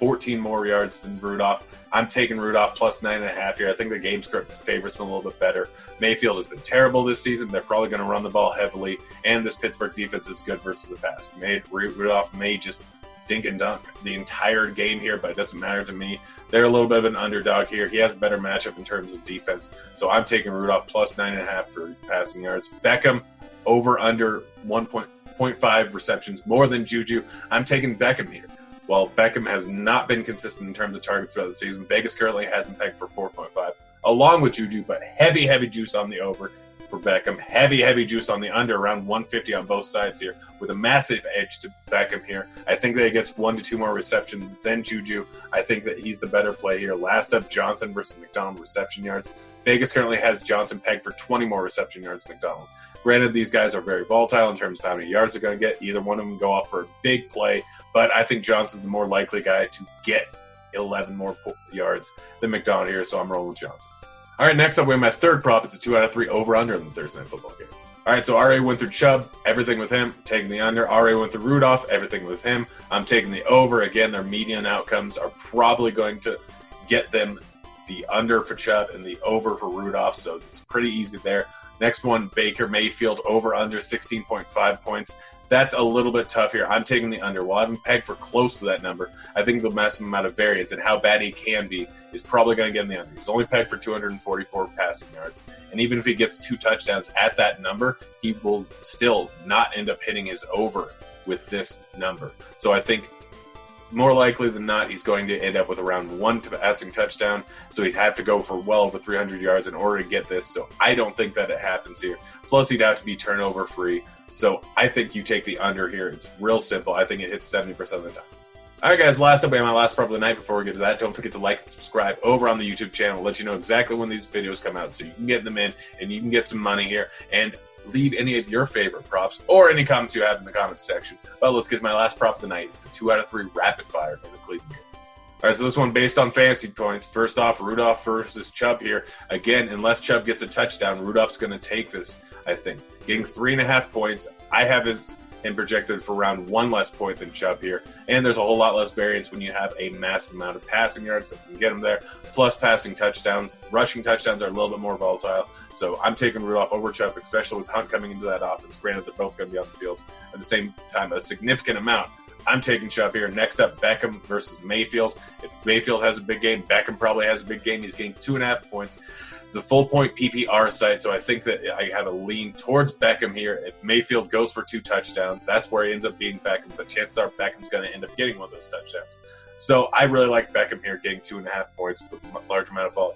14 more yards than Rudolph. I'm taking Rudolph plus 9.5 here. I think the game script favors him a little bit better. Mayfield has been terrible this season. They're probably going to run the ball heavily, and this Pittsburgh defense is good versus the pass. Rudolph may just dink and dunk the entire game here, but it doesn't matter to me. They're a little bit of an underdog here. He has a better matchup in terms of defense, so I'm taking Rudolph plus 9.5 for passing yards. Beckham over under 1.5 receptions, more than Juju. I'm taking Beckham here. While Beckham has not been consistent in terms of targets throughout the season, Vegas currently has him pegged for 4.5, along with Juju, but heavy juice on the over for Beckham. Heavy juice on the under, around 150 on both sides here, with a massive edge to Beckham here. I think that he gets 1 to 2 more receptions than Juju. I think that he's the better play here. Last up, Johnson versus McDonald reception yards. Vegas currently has Johnson pegged for 20 more reception yards than McDonald. Granted, these guys are very volatile in terms of how many yards they're going to get. Either one of them go off for a big play, but I think Johnson's the more likely guy to get 11 more yards than McDonald here, so I'm rolling Johnson. All right, next up, we have my third prop. It's a 2 out of 3 over-under in the Thursday Night Football game. All right, so RA went through Chubb, everything with him, taking the under. RA went through Rudolph, everything with him. I'm taking the over. Again, their median outcomes are probably going to get them the under for Chubb and the over for Rudolph, so it's pretty easy there. Next one, Baker Mayfield, over under 16.5 points. That's a little bit tough here. I'm taking the under. While I haven't pegged for close to that number, I think the maximum amount of variance and how bad he can be is probably going to get in the under. He's only pegged for 244 passing yards. And even if he gets 2 touchdowns at that number, he will still not end up hitting his over with this number. So I think more likely than not, he's going to end up with around 1 passing touchdown. So he'd have to go for well over 300 yards in order to get this. So I don't think that it happens here. Plus, he'd have to be turnover free. So I think you take the under here. It's real simple. I think it hits 70% of the time. All right, guys, last up, we have my last prop of the night. Before we get to that, don't forget to like and subscribe over on the YouTube channel. Let you know exactly when these videos come out so you can get them in and you can get some money here. And leave any of your favorite props or any comments you have in the comments section. But let's get to my last prop of the night. It's a 2 out of 3 rapid fire for the Cleveland game. All right, so this one based on fantasy points. First off, Rudolph versus Chubb here. Again, unless Chubb gets a touchdown, Rudolph's going to take this, I think. Getting 3.5 points. I have him projected for around 1 less point than Chubb here. And there's a whole lot less variance when you have a massive amount of passing yards that can get him there. Plus passing touchdowns. Rushing touchdowns are a little bit more volatile. So I'm taking Rudolph over Chubb, especially with Hunt coming into that offense. Granted, they're both going to be on the field at the same time, a significant amount. I'm taking Chubb here. Next up, Beckham versus Mayfield. If Mayfield has a big game, Beckham probably has a big game. He's getting 2.5 points. It's a full point PPR site, so I think that I have a lean towards Beckham here. If Mayfield goes for 2 touchdowns, that's where he ends up beating Beckham, but chances are Beckham's going to end up getting one of those touchdowns. So I really like Beckham here, getting 2.5 points with a large amount of ball.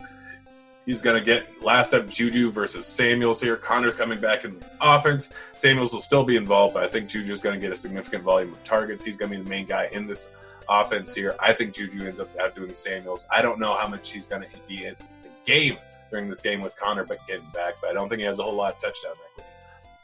He's going to get, last up, Juju versus Samuels here. Connor's coming back in the offense. Samuels will still be involved, but I think Juju's going to get a significant volume of targets. He's going to be the main guy in this offense here. I think Juju ends up outdoing Samuels. I don't know how much he's going to be in the game during this game with Connor but getting back, but I don't think he has a whole lot of touchdown equity.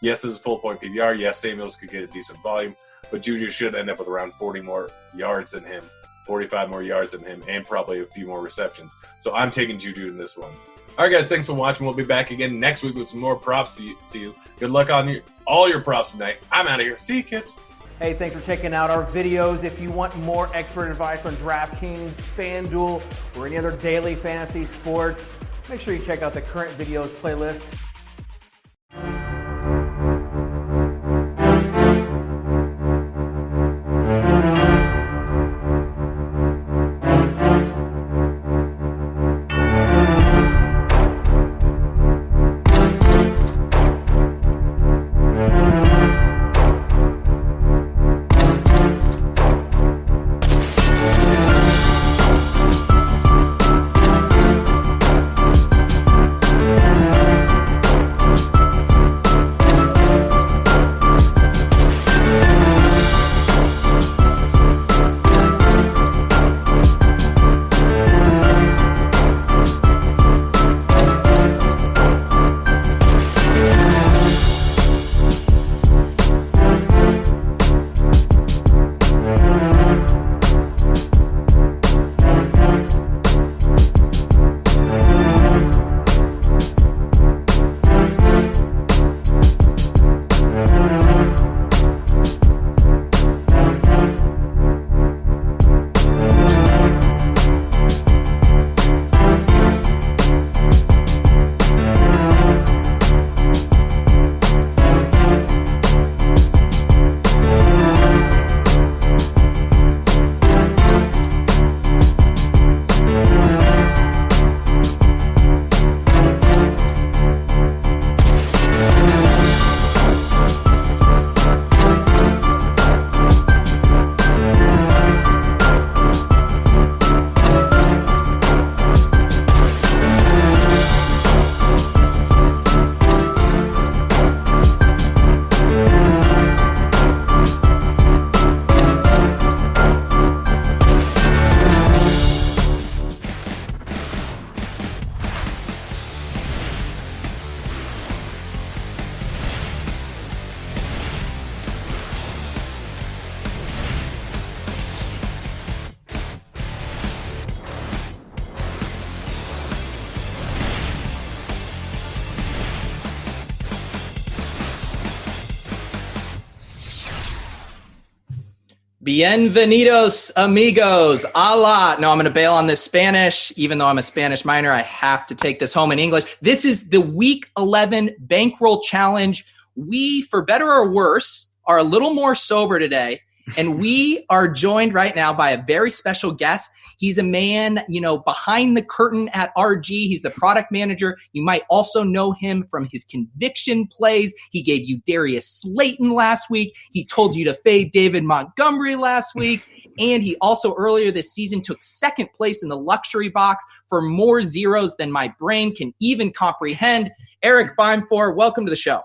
Yes, this is full point PPR. Yes, Samuels could get a decent volume, but Juju should end up with around 40 more yards than him, 45 more yards than him, and probably a few more receptions. So I'm taking Juju in this one. All right, guys, thanks for watching. We'll be back again next week with some more props to you. Good luck on all your props tonight. I'm out of here. See you, kids. Hey, thanks for checking out our videos. If you want more expert advice on DraftKings, FanDuel, or any other daily fantasy sports, make sure you check out the current videos playlist. Bienvenidos, amigos. Hola. No, I'm going to bail on this Spanish. Even though I'm a Spanish minor, I have to take this home in English. This is the Week 11 Bankroll Challenge. We, for better or worse, are a little more sober today. And we are joined right now by a very special guest. He's a man, behind the curtain at RG. He's the product manager. You might also know him from his conviction plays. He gave you Darius Slayton last week. He told you to fade David Montgomery last week. And he also earlier this season took second place in the luxury box for more zeros than my brain can even comprehend. Erik Beimfohr, welcome to the show.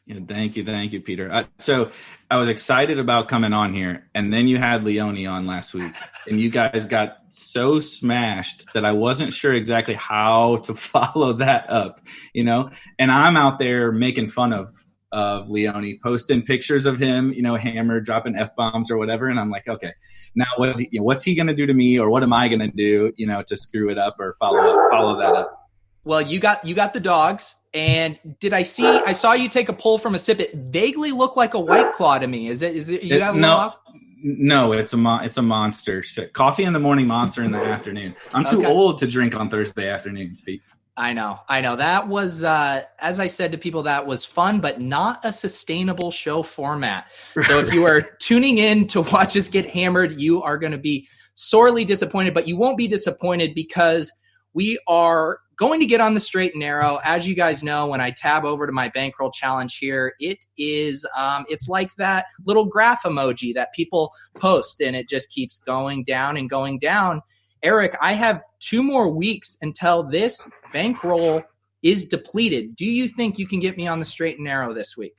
Yeah, thank you, Peter. So I was excited about coming on here, and then you had Leone on last week, and you guys got so smashed that I wasn't sure exactly how to follow that up, And I'm out there making fun of Leone, posting pictures of him, hammered, dropping F-bombs or whatever, and I'm like, okay, now what's he going to do to me, or what am I going to do, to screw it up or follow that up? Well, you got the dogs. And I saw you take a pull from a sip. It vaguely looked like a White Claw to me. Is it you have no, it's a Monster. Coffee in the morning, Monster in the afternoon. I'm too old to drink on Thursday afternoons, Pete. I know. That was, as I said to people, that was fun, but not a sustainable show format. So if you are tuning in to watch us get hammered, you are going to be sorely disappointed, but you won't be disappointed because we are going to get on the straight and narrow. As you guys know, when I tab over to my bankroll challenge here, it is it's like that little graph emoji that people post, and it just keeps going down and going down. Erik, I have 2 more weeks until this bankroll is depleted. Do you think you can get me on the straight and narrow this week?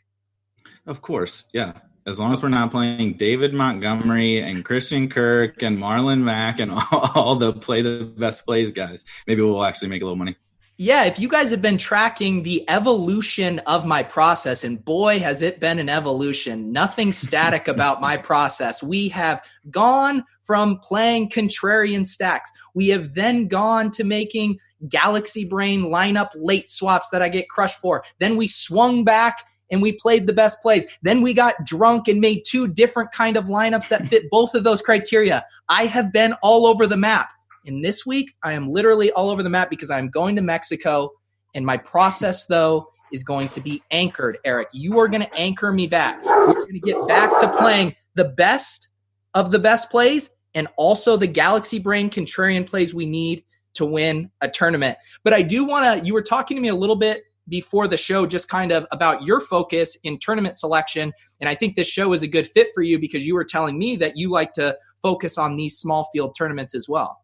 Of course, yeah. As long as we're not playing David Montgomery and Christian Kirk and Marlon Mack and all the play the best plays guys, maybe we'll actually make a little money. Yeah, if you guys have been tracking the evolution of my process, and boy, has it been an evolution. Nothing static about my process. We have gone from playing contrarian stacks. We have then gone to making Galaxy Brain lineup late swaps that I get crushed for. Then we swung back and we played the best plays. Then we got drunk and made 2 different kind of lineups that fit both of those criteria. I have been all over the map. And this week, I am literally all over the map because I'm going to Mexico. And my process, though, is going to be anchored. Erik, you are going to anchor me back. We're going to get back to playing the best of the best plays and also the Galaxy Brain contrarian plays we need to win a tournament. But I do want to – you were talking to me a little bit before the show, just kind of about your focus in tournament selection. And I think this show is a good fit for you because you were telling me that you like to focus on these small field tournaments as well.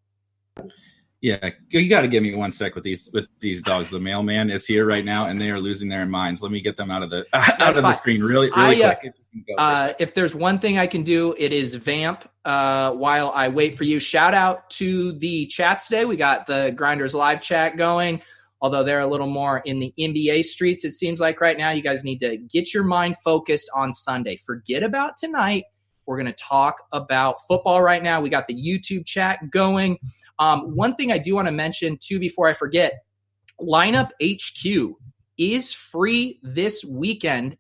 Yeah, you got to give me 1 sec with these dogs. The mailman is here right now, and they are losing their minds. Let me get them out of the screen really quick. If there's one thing I can do, it is vamp while I wait for you. Shout out to the chats today. We got the Grinders live chat going. Although they're a little more in the NBA streets, it seems like right now. You guys need to get your mind focused on Sunday. Forget about tonight. We're going to talk about football right now. We got the YouTube chat going. One thing I do want to mention, too, before I forget, Lineup HQ is free this weekend.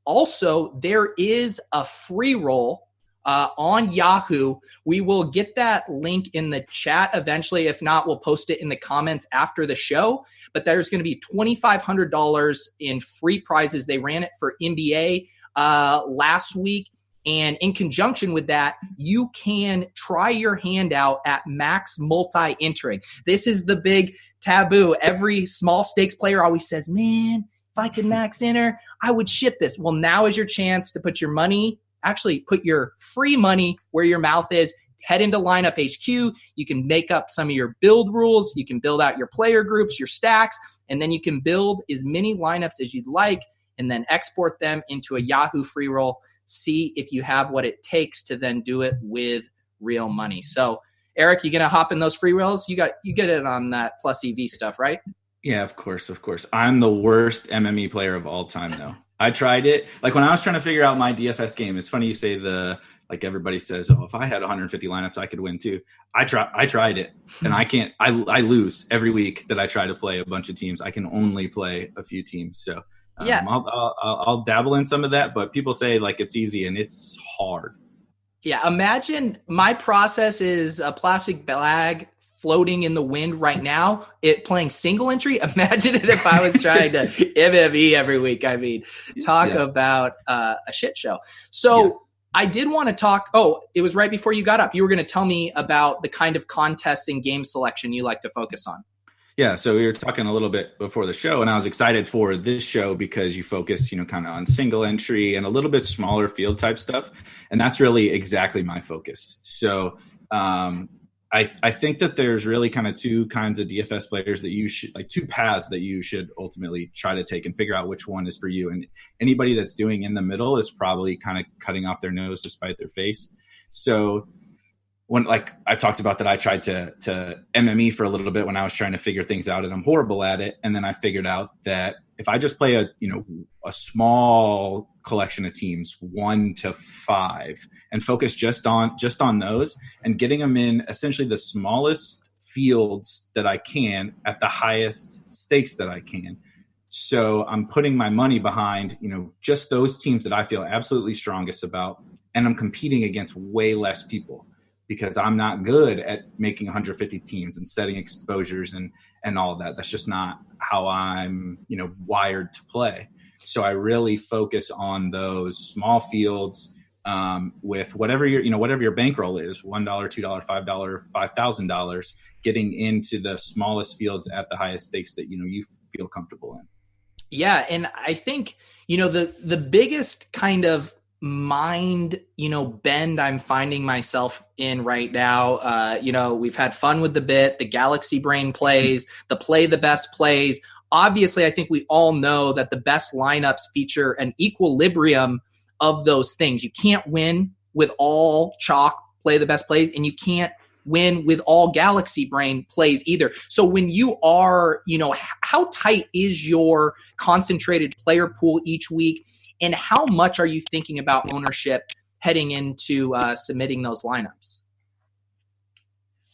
Also, there is a free roll on Yahoo. We will get that link in the chat eventually. If not, we'll post it in the comments after the show. But there's going to be $2,500 in free prizes. They ran it for NBA last week. And in conjunction with that, you can try your hand out at max multi-entering. This is the big taboo. Every small stakes player always says, man, if I could max enter, I would ship this. Well, now is your chance to put your money, actually put your free money where your mouth is. Head into Lineup HQ. You can make up some of your build rules. You can build out your player groups, your stacks, and then you can build as many lineups as you'd like and then export them into a Yahoo free roll. See if you have what it takes to then do it with real money. So, Erik, you going to hop in those free rolls? You get it on that plus EV stuff, right? Yeah, of course. I'm the worst MME player of all time, though. I tried it. Like when I was trying to figure out my DFS game, it's funny you say like everybody says, oh, if I had 150 lineups, I could win too. I tried it and I can't, I lose every week that I try to play a bunch of teams. I can only play a few teams. So yeah, I'll dabble in some of that, but people say like it's easy and it's hard. Yeah, imagine my process is a plastic bag floating in the wind right now, it playing single entry. Imagine it if I was trying to MME every week. I mean, talk about a shit show. So I did want to talk. Oh, it was right before you got up. You were going to tell me about the kind of contests and game selection you like to focus on. Yeah, so we were talking a little bit before the show, and I was excited for this show because you focus, kind of on single entry and a little bit smaller field type stuff, and that's really exactly my focus. So I think that there's really kind of two kinds of DFS players that you should, like two paths that you should ultimately try to take and figure out which one is for you. And anybody that's doing in the middle is probably kind of cutting off their nose to spite their face. So when, like I talked about that, I tried to MME for a little bit when I was trying to figure things out, and I'm horrible at it. And then I figured out that if I just play a small collection of teams, 1 to 5, and focus just on those and getting them in essentially the smallest fields that I can at the highest stakes that I can. So I'm putting my money behind, just those teams that I feel absolutely strongest about, and I'm competing against way less people, because I'm not good at making 150 teams and setting exposures and all of that. That's just not how I'm, wired to play. So I really focus on those small fields with whatever your bankroll is, $1, $2, $5, $5,000, getting into the smallest fields at the highest stakes that, you feel comfortable in. Yeah. And I think, the biggest kind of mind, bend I'm finding myself in right now. We've had fun with the bit, the Galaxy Brain plays, the best plays. Obviously, I think we all know that the best lineups feature an equilibrium of those things. You can't win with all chalk play the best plays, and you can't win with all Galaxy Brain plays either. So when you are, how tight is your concentrated player pool each week? And how much are you thinking about ownership heading into submitting those lineups?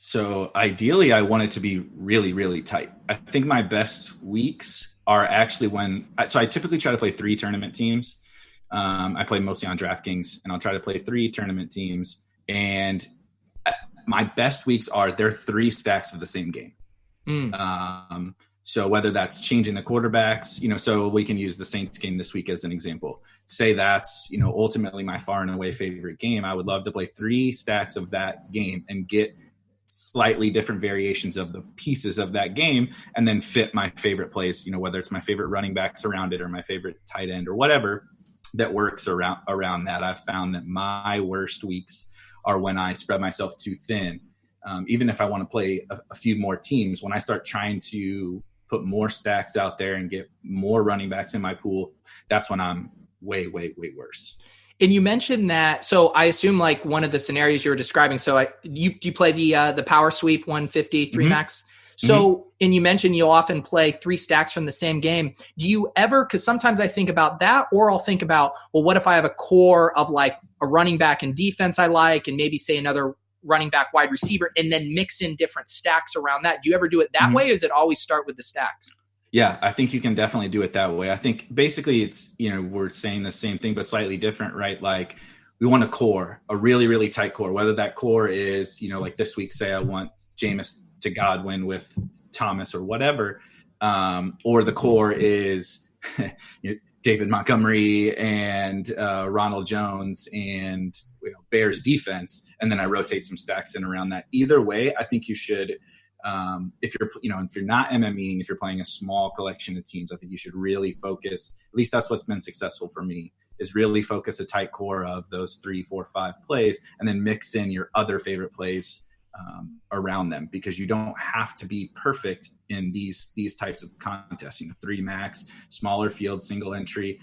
So ideally, I want it to be really, really tight. I think my best weeks are actually I typically try to play 3 tournament teams. I play mostly on DraftKings, and I'll try to play 3 tournament teams. And my best weeks they're 3 stacks of the same game. So whether that's changing the quarterbacks, so we can use the Saints game this week as an example. Say that's, ultimately my far and away favorite game. I would love to play 3 stacks of that game and get slightly different variations of the pieces of that game, and then fit my favorite plays, whether it's my favorite running backs around it or my favorite tight end or whatever that works around that. I've found that my worst weeks are when I spread myself too thin. Even if I want to play a few more teams, when I start trying to put more stacks out there and get more running backs in my pool, that's when I'm way, way, way worse. And you mentioned that, so I assume like one of the scenarios you were describing, so you play the power sweep 150 3 max. So, and you mentioned you often play 3 stacks from the same game. Do you ever, because sometimes I think about that, or I'll think about, well, what if I have a core of like a running back and defense I like, and maybe say another running back wide receiver, and then mix in different stacks around that? Do you ever do it that way, or does it always start with the stacks? Yeah, I think you can definitely do it that way. I think basically it's, we're saying the same thing, but slightly different, right? Like we want a core, a really, really tight core, whether that core is, like this week, say I want Jameis to Godwin with Thomas or whatever, or the core is David Montgomery and Ronald Jones and Bears defense, and then I rotate some stacks in around that. Either way, I think you should, if you're not MMEing, if you're playing a small collection of teams, I think you should really focus. At least that's what's been successful for me, is really focus a tight core of those 3, 4, 5 plays, and then mix in your other favorite plays around them, because you don't have to be perfect in these types of contests. 3 max, smaller field, single entry,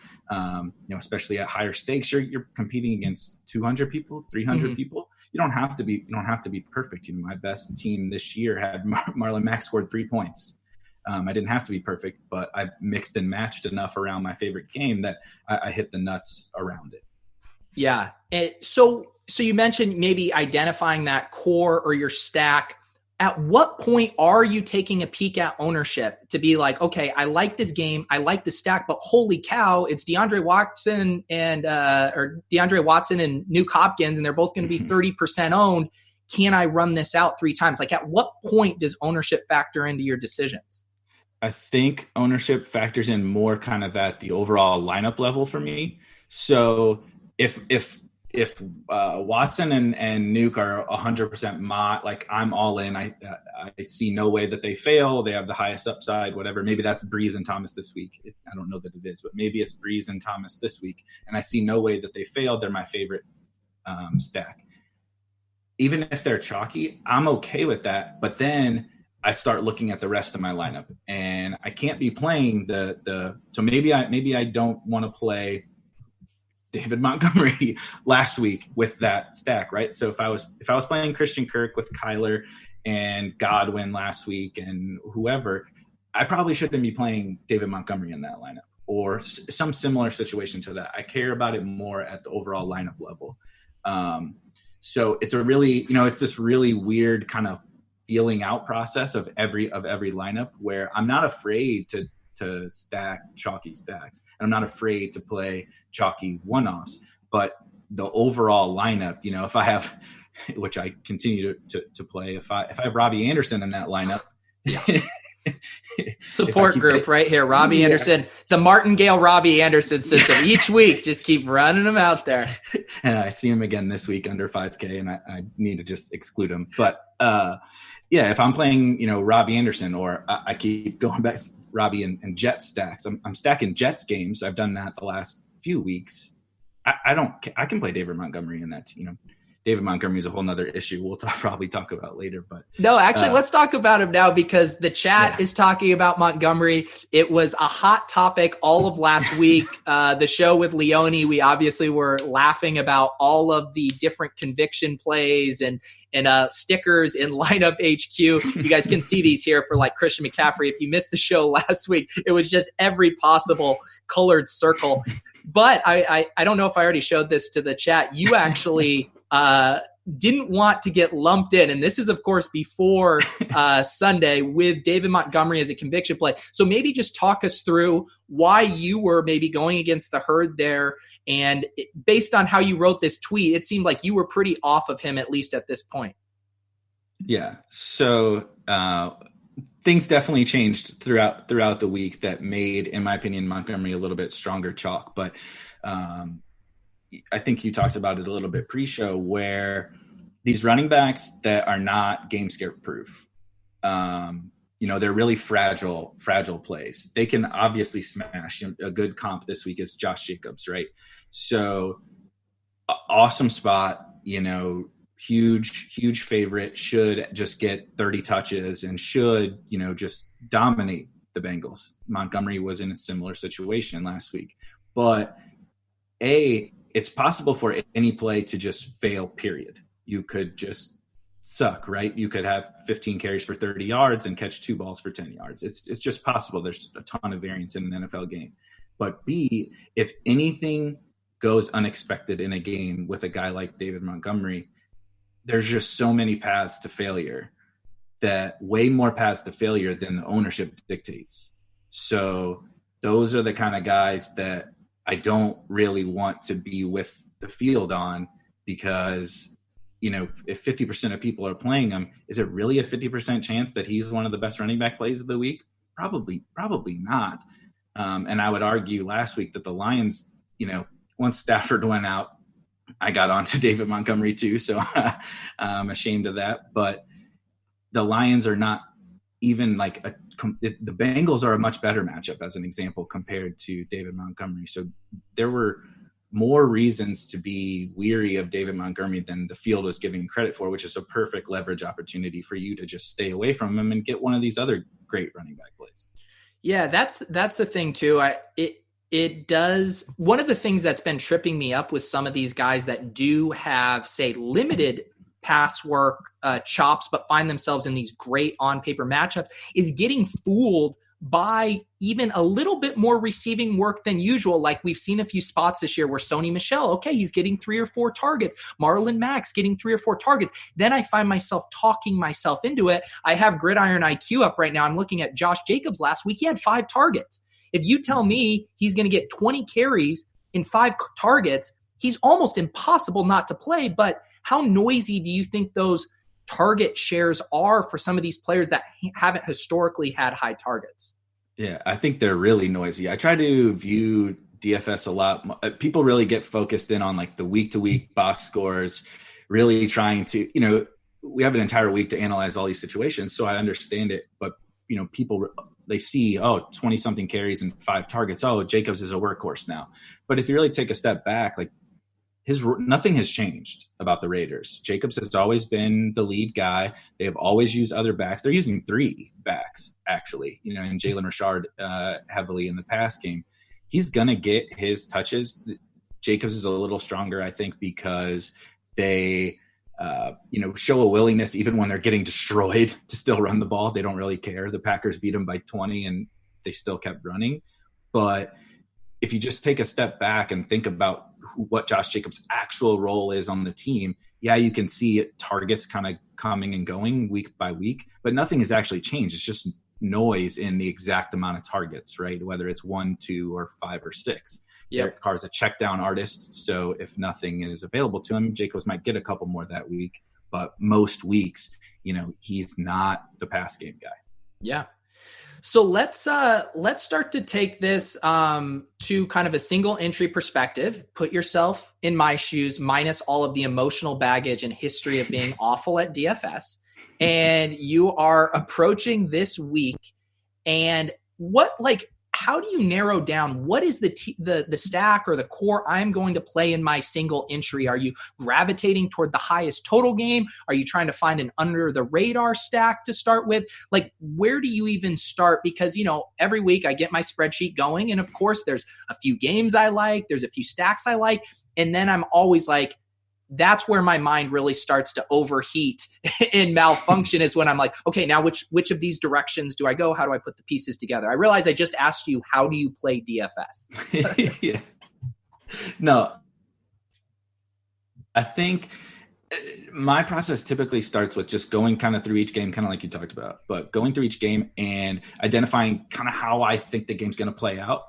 especially at higher stakes, you're competing against 200 people, 300 people. You don't have to be perfect. My best team this year had Marlon Mack scored 3 points. I didn't have to be perfect, but I mixed and matched enough around my favorite game that I hit the nuts around it. Yeah. So you mentioned maybe identifying that core or your stack at what point are you taking a peek at ownership to be like, okay, I like this game, I like the stack, but holy cow, it's DeAndre Watson and Nuke Hopkins, and they're both going to be 30% owned. Can I run this out 3 times? Like, at what point does ownership factor into your decisions? I think ownership factors in more kind of at the overall lineup level for me. So if Watson and Nuke are 100% like I'm all in, I see no way that they fail. They have the highest upside, whatever. Maybe that's Breeze and Thomas this week. I don't know that it is, but maybe it's Breeze and Thomas this week. And I see no way that they fail. They're my favorite stack. Even if they're chalky, I'm okay with that. But then I start looking at the rest of my lineup, and I can't be playing so maybe I don't want to play David Montgomery last week with that stack, right? So if I was playing Christian Kirk with Kyler and Godwin last week and whoever, I probably shouldn't be playing David Montgomery in that lineup or some similar situation to that. I care about it more at the overall lineup level. So it's it's this really weird kind of feeling out process of every lineup where I'm not afraid to stack chalky stacks. And I'm not afraid to play chalky one-offs, but the overall lineup, if I have, which I continue to play, if I have Robbie Anderson in that lineup, support group right here, Robbie Anderson, the Martingale Robbie Anderson system. Each week, just keep running him out there. And I see him again this week under 5K, and I need to just exclude him. But if I'm playing, Robbie Anderson, or I keep going back to Robbie and Jets stacks. I'm stacking Jets games. I've done that the last few weeks. I can play David Montgomery in that. David Montgomery is a whole nother issue we'll probably talk about later. But no, actually, let's talk about him now because the chat is talking about Montgomery. It was a hot topic all of last week. The show with Leone, we obviously were laughing about all of the different conviction plays and stickers in Lineup HQ. You guys can see these here for like Christian McCaffrey. If you missed the show last week, it was just every possible colored circle. But I don't know if I already showed this to the chat. You actually didn't want to get lumped in. And this is, of course, before Sunday with David Montgomery as a conviction play. So maybe just talk us through why you were maybe going against the herd there. And based on how you wrote this tweet, it seemed like you were pretty off of him, at least at this point. Yeah. So things definitely changed throughout the week that made, in my opinion, Montgomery a little bit stronger chalk. But I think you talked about it a little bit pre-show, where these running backs that are not game script proof, they're really fragile plays. They can obviously smash. A good comp this week is Josh Jacobs, right? So awesome spot, huge favorite, should just get 30 touches and should, just dominate the Bengals. Montgomery was in a similar situation last week, but it's possible for any play to just fail, period. You could just suck, right? You could have 15 carries for 30 yards and catch 2 balls for 10 yards. It's just possible. There's a ton of variance in an NFL game. But B, if anything goes unexpected in a game with a guy like David Montgomery, there's just so many paths to failure, that way more paths to failure than the ownership dictates. So those are the kind of guys that I don't really want to be with the field on, because, if 50% of people are playing him, is it really a 50% chance that he's one of the best running back plays of the week? Probably not. And I would argue last week that the Lions, once Stafford went out, I got onto David Montgomery too. So I'm ashamed of that. But the Lions are not even the Bengals are a much better matchup, as an example, compared to David Montgomery. So there were more reasons to be weary of David Montgomery than the field was giving credit for, which is a perfect leverage opportunity for you to just stay away from him and get one of these other great running back plays. Yeah, that's the thing too. It does. One of the things that's been tripping me up with some of these guys that do have, say, limited pass work chops, but find themselves in these great on paper matchups, is getting fooled by even a little bit more receiving work than usual. Like we've seen a few spots this year where Sony Michel, okay, he's getting 3 or 4 targets. Marlon Mack's getting 3 or 4 targets. Then I find myself talking myself into it. I have Gridiron IQ up right now. I'm looking at Josh Jacobs last week. He had 5 targets. If you tell me he's going to get 20 carries in 5 targets, he's almost impossible not to play. But how noisy do you think those target shares are for some of these players that haven't historically had high targets? Yeah, I think they're really noisy. I try to view DFS a lot. People really get focused in on like the week-to-week box scores, really trying to, we have an entire week to analyze all these situations, so I understand it. But, people, they see, 20-something carries and 5 targets. Oh, Jacobs is a workhorse now. But if you really take a step back, like nothing has changed about the Raiders. Jacobs has always been the lead guy. They have always used other backs. They're using 3 backs, actually, and Jalen Richard heavily in the pass game. He's going to get his touches. Jacobs is a little stronger, I think, because they, show a willingness even when they're getting destroyed to still run the ball. They don't really care. The Packers beat them by 20 and they still kept running. But if you just take a step back and think about what Josh Jacobs' actual role is on the team, yeah, you can see targets kind of coming and going week by week, but nothing has actually changed. It's just noise in the exact amount of targets, right? Whether it's 1, 2, or 5 or 6. Yep. Derek Carr's a check down artist, so if nothing is available to him, Jacobs might get a couple more that week, but most weeks, he's not the pass game guy. Yeah. So let's start to take this to kind of a single entry perspective. Put yourself in my shoes, minus all of the emotional baggage and history of being awful at DFS. And you are approaching this week. And how do you narrow down what is the stack or the core I'm going to play in my single entry? Are you gravitating toward the highest total game? Are you trying to find an under the radar stack to start with? Like, where do you even start? Because, every week I get my spreadsheet going, and of course there's a few games I like, there's a few stacks I like, and then I'm always like, that's where my mind really starts to overheat and malfunction is when I'm like, okay, now which of these directions do I go? How do I put the pieces together? I realize I just asked you, how do you play DFS? Yeah. No, I think my process typically starts with just going kind of through each game, kind of like you talked about, but going through each game and identifying kind of how I think the game's going to play out.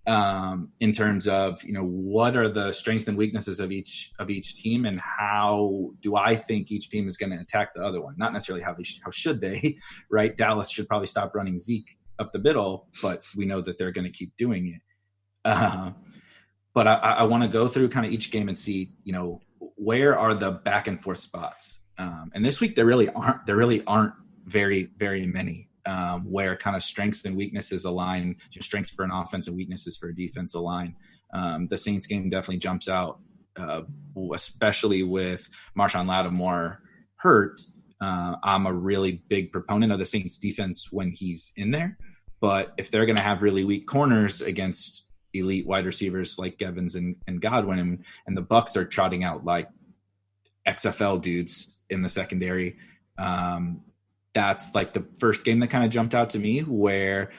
In terms of, what are the strengths and weaknesses of each team, and how do I think each team is going to attack the other one? Not necessarily how should they, right? Dallas should probably stop running Zeke up the middle, but we know that they're going to keep doing it. But I want to go through kind of each game and see, where are the back and forth spots? And this week there really aren't very, very many. Where kind of strengths and weaknesses align, strengths for an offense and weaknesses for a defense align. The Saints game definitely jumps out, especially with Marshawn Lattimore hurt. I'm a really big proponent of the Saints defense when he's in there. But if they're going to have really weak corners against elite wide receivers like Evans and Godwin, and the Bucs are trotting out like XFL dudes in the secondary, that's like the first game that kind of jumped out to me, where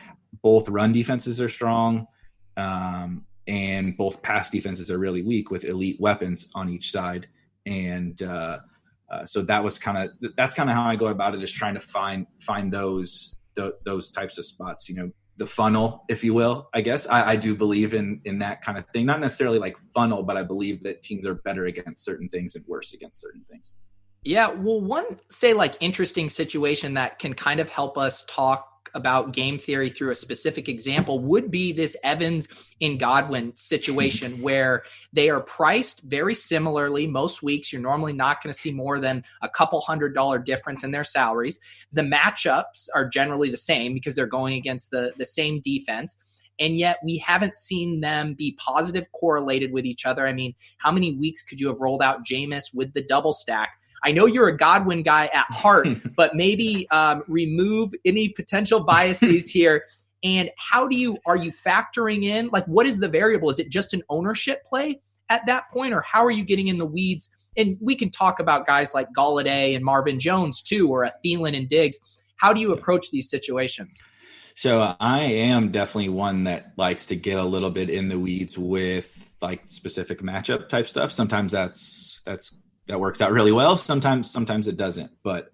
both run defenses are strong and both pass defenses are really weak with elite weapons on each side. And so that's kind of how I go about it, is trying to find those types of spots, the funnel, if you will. I guess I do believe in that kind of thing, not necessarily like funnel, but I believe that teams are better against certain things and worse against certain things. Yeah, well, one, interesting situation that can kind of help us talk about game theory through a specific example would be this Evans and Godwin situation where they are priced very similarly. Most weeks, you're normally not going to see more than a couple $100 difference in their salaries. The matchups are generally the same because they're going against the same defense. And yet we haven't seen them be positive correlated with each other. I mean, how many weeks could you have rolled out Jameis with the double stack? I know you're a Godwin guy at heart, but maybe remove any potential biases here. And are you factoring in, like, what is the variable? Is it just an ownership play at that point, or how are you getting in the weeds? And we can talk about guys like Golladay and Marvin Jones too, or a Thielen and Diggs. How do you approach these situations? So I am definitely one that likes to get a little bit in the weeds with like specific matchup type stuff. Sometimes that works out really well. Sometimes it doesn't. But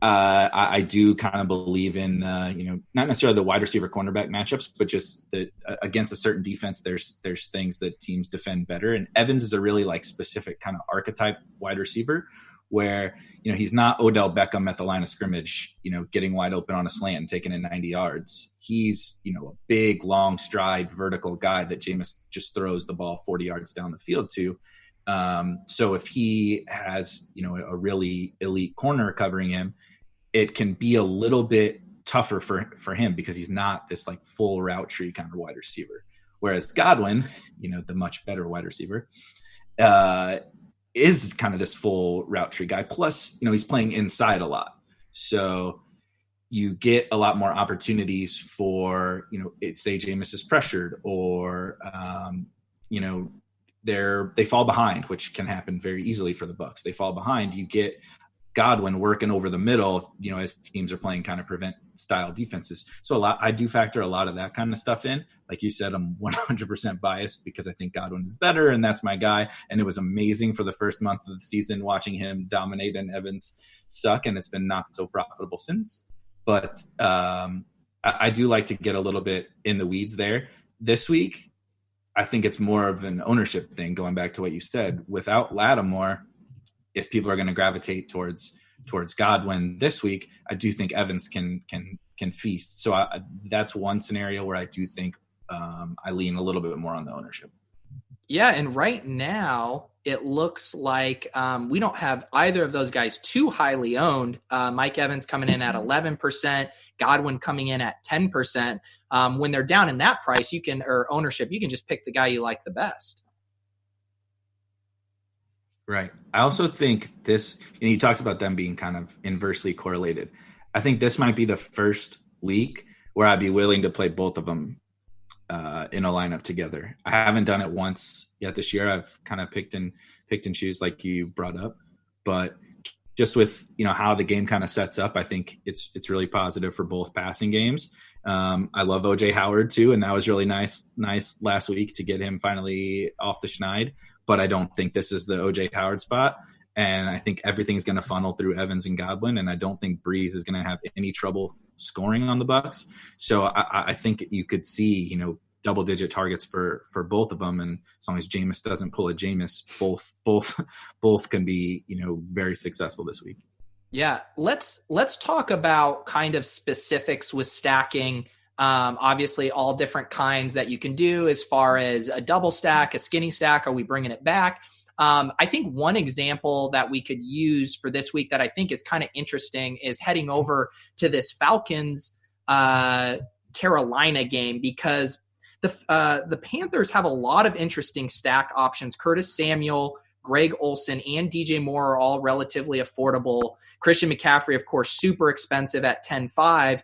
I do kind of believe in not necessarily the wide receiver cornerback matchups, but just that against a certain defense, there's things that teams defend better. And Evans is a really like specific kind of archetype wide receiver, where, he's not Odell Beckham at the line of scrimmage, getting wide open on a slant and taking it 90 yards. He's, a big, long stride, vertical guy that Jameis just throws the ball 40 yards down the field to. So if he has, a really elite corner covering him, it can be a little bit tougher for him because he's not this like full route tree kind of wide receiver. Whereas Godwin, the much better wide receiver, is kind of this full route tree guy. Plus, he's playing inside a lot. So you get a lot more opportunities for, say Jameis is pressured or, they fall behind, which can happen very easily for the Bucs. They fall behind. You get Godwin working over the middle, as teams are playing kind of prevent style defenses. So I do factor a lot of that kind of stuff in. Like you said, I'm 100% biased because I think Godwin is better and that's my guy. And it was amazing for the first month of the season watching him dominate and Evans suck. And it's been not so profitable since. But I do like to get a little bit in the weeds there. This week, I think it's more of an ownership thing, going back to what you said. Without Lattimore, if people are going to gravitate towards Godwin this week, I do think Evans can feast. So that's one scenario where I do think I lean a little bit more on the ownership. Yeah, and right now it looks like we don't have either of those guys too highly owned. Mike Evans coming in at 11%, Godwin coming in at 10%. When they're down in that price, or ownership, you can just pick the guy you like the best. Right. I also think this, and you talked about them being kind of inversely correlated. I think this might be the first week where I'd be willing to play both of them in a lineup together. I haven't done it once yet this year. I've kind of picked and choose like you brought up, but just with, how the game kind of sets up, I think it's really positive for both passing games. I love OJ Howard too. And that was really nice last week to get him finally off the schneid, but I don't think this is the OJ Howard spot. And I think everything's going to funnel through Evans and Godwin. And I don't think Breeze is going to have any trouble scoring on the Bucs. So I think you could see, double-digit targets for both of them. And as long as Jameis doesn't pull a Jameis, both can be, very successful this week. Yeah, let's talk about kind of specifics with stacking. Obviously, all different kinds that you can do as far as a double stack, a skinny stack. Are we bringing it back? I think one example that we could use for this week that I think is kind of interesting is heading over to this Falcons Carolina game, because the Panthers have a lot of interesting stack options. Curtis Samuel, Greg Olsen, and DJ Moore are all relatively affordable. Christian McCaffrey, of course, super expensive at 10.5.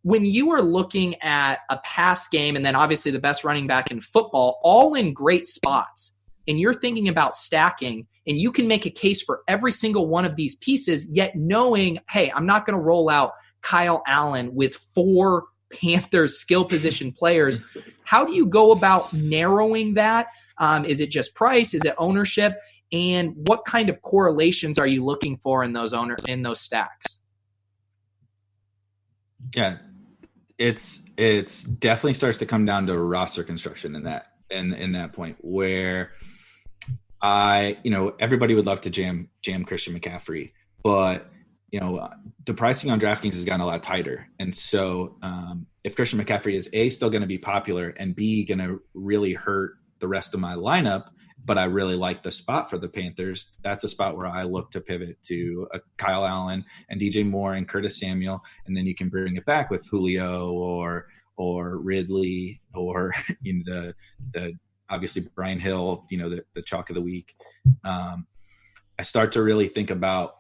When you are looking at a pass game, and then obviously the best running back in football, all in great spots, and you're thinking about stacking, and you can make a case for every single one of these pieces, yet knowing, hey, I'm not going to roll out Kyle Allen with 4 Panthers skill position players. How do you go about narrowing that? Is it just price? Is it ownership? And what kind of correlations are you looking for in those stacks? Yeah, it's definitely starts to come down to roster construction in that point where everybody would love to jam Christian McCaffrey, but the pricing on DraftKings has gotten a lot tighter. And so if Christian McCaffrey is A, still going to be popular, and B, going to really hurt the rest of my lineup, but I really like the spot for the Panthers, that's a spot where I look to pivot to Kyle Allen and DJ Moore and Curtis Samuel. And then you can bring it back with Julio or Ridley or the obviously Brian Hill, the chalk of the week. I start to really think about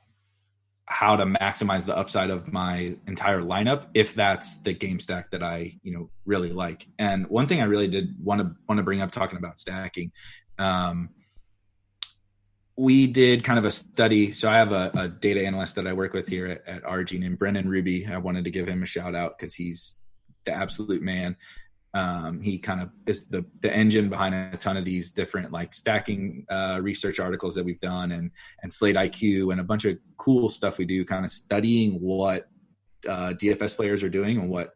how to maximize the upside of my entire lineup if that's the game stack that I really like. And one thing I really did want to bring up talking about stacking, we did kind of a study. So I have a data analyst that I work with here at Argene, and Brennan Ruby. I wanted to give him a shout out because he's the absolute man. He kind of is the engine behind a ton of these different like stacking research articles that we've done, and Slate IQ and a bunch of cool stuff we do, kind of studying what DFS players are doing and what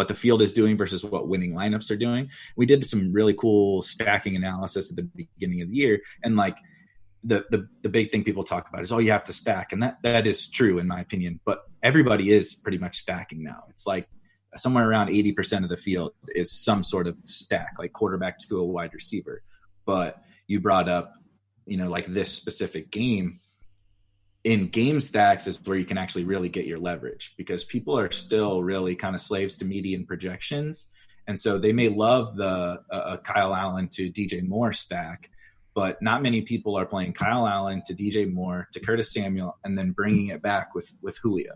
the field is doing versus what winning lineups are doing. We did some really cool stacking analysis at the beginning of the year, and like the big thing people talk about is, oh, you have to stack, and that is true in my opinion, but everybody is pretty much stacking now. It's like somewhere around 80% of the field is some sort of stack, like quarterback to a wide receiver. But you brought up, like this specific game. In game stacks is where you can actually really get your leverage, because people are still really kind of slaves to median projections. And so they may love the Kyle Allen to DJ Moore stack, but not many people are playing Kyle Allen to DJ Moore to Curtis Samuel and then bringing it back with Julio.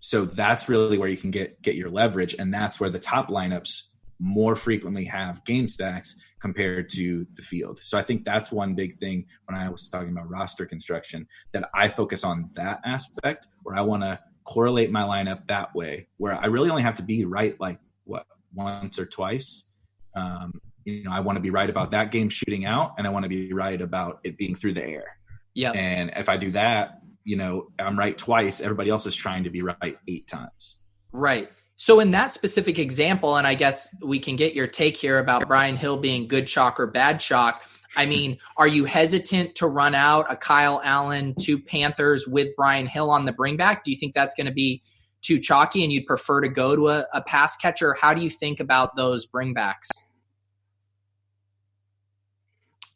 So that's really where you can get your leverage, and that's where the top lineups more frequently have game stacks compared to the field. So I think that's one big thing when I was talking about roster construction, that I focus on that aspect, where I want to correlate my lineup that way, where I really only have to be right like once or twice. I want to be right about that game shooting out, and I want to be right about it being through the air. Yeah. And if I do that, I'm right twice. Everybody else is trying to be right 8 times. Right. So in that specific example, and I guess we can get your take here about Brian Hill being good chalk or bad chalk. I mean, are you hesitant to run out a Kyle Allen to Panthers with Brian Hill on the bringback? Do you think that's going to be too chalky and you'd prefer to go to a pass catcher? How do you think about those bringbacks?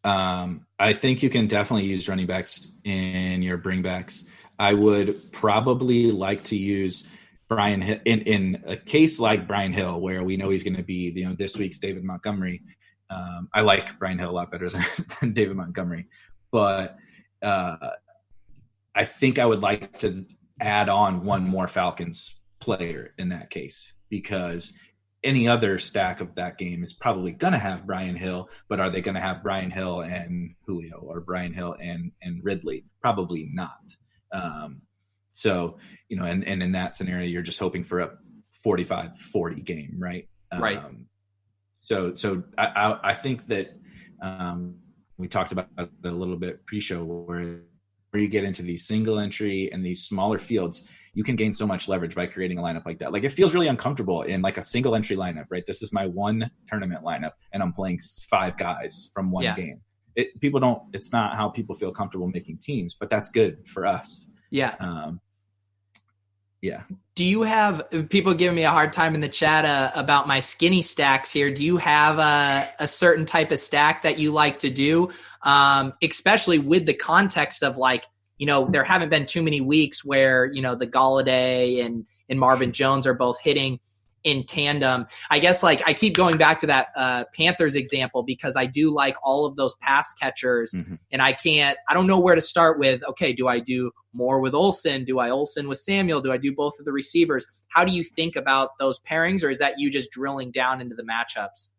I think you can definitely use running backs in your bringbacks. I would probably like to use Brian Hill in a case like Brian Hill, where we know he's going to be, this week's David Montgomery. I like Brian Hill a lot better than David Montgomery, but I think I would like to add on one more Falcons player in that case, because any other stack of that game is probably going to have Brian Hill, but are they going to have Brian Hill and Julio, or Brian Hill and Ridley? Probably not. So, and in that scenario, you're just hoping for a 45-40 game, right? Right. So I think that we talked about it a little bit pre-show, where you get into these single entry and these smaller fields, you can gain so much leverage by creating a lineup like that. Like, it feels really uncomfortable in like a single entry lineup, right? This is my one tournament lineup and I'm playing 5 guys from one game. It's not how people feel comfortable making teams, but that's good for us. Yeah. Yeah. Do you have people giving me a hard time in the chat about my skinny stacks here? Do you have a certain type of stack that you like to do? Especially with the context of like, there haven't been too many weeks where, the Galladay and Marvin Jones are both hitting in tandem. I guess like I keep going back to that Panthers example, because I do like all of those pass catchers, and I don't know where to start with. Okay, do I do more with Olsen? Do I Olsen with Samuel? Do I do both of the receivers? How do you think about those pairings, or is that you just drilling down into the matchups?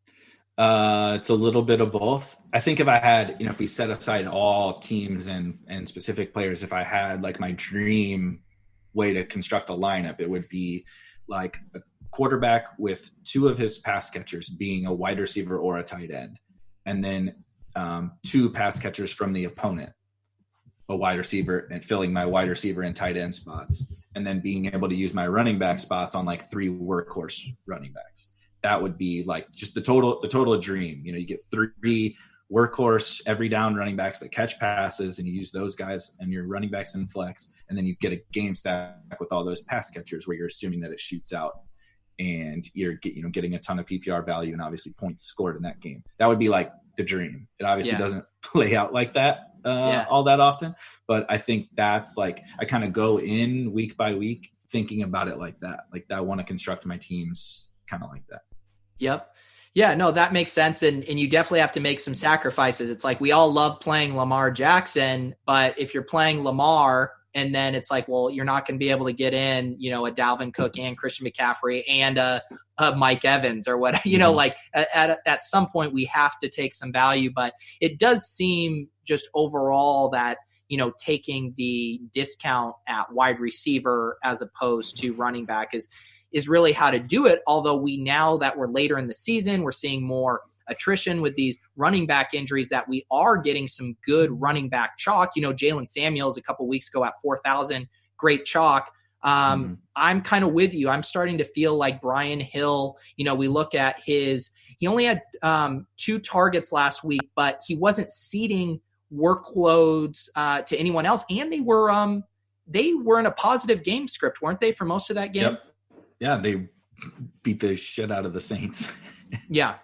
It's a little bit of both. I think if I had, if we set aside all teams and specific players, if I had like my dream way to construct a lineup, it would be like a quarterback with 2 of his pass catchers being a wide receiver or a tight end, and then 2 pass catchers from the opponent, a wide receiver, and filling my wide receiver and tight end spots, and then being able to use my running back spots on like 3 workhorse running backs. That would be like just the total dream. You get 3 workhorse every down running backs that catch passes, and you use those guys and your running backs in flex, and then you get a game stack with all those pass catchers where you're assuming that it shoots out and you're getting a ton of PPR value and obviously points scored in that game. That would be like the dream. It obviously doesn't play out like that all that often, but I think that's like, I kind of go in week by week thinking about it like that. Like, I want to construct my teams kind of like that. Yep. Yeah, no, that makes sense. And you definitely have to make some sacrifices. It's like we all love playing Lamar Jackson, but if you're playing Lamar And then it's like, well, you're not going to be able to get in, you know, a Dalvin Cook and Christian McCaffrey and a Mike Evans or what, you know, like at some point we have to take some value. But it does seem just overall that, you know, taking the discount at wide receiver as opposed to running back is really how to do it. Although now that we're later in the season, we're seeing more attrition with these running back injuries, that we are getting some good running back chalk. You know, Jalen Samuels a couple weeks ago at 4,000, great chalk. I'm kind of with you. I'm starting to feel like Brian Hill, you know, we look at he only had 2 targets last week, but he wasn't ceding workloads to anyone else. And they were in a positive game script, weren't they, for most of that game? Yep. Yeah, they beat the shit out of the Saints. Yeah.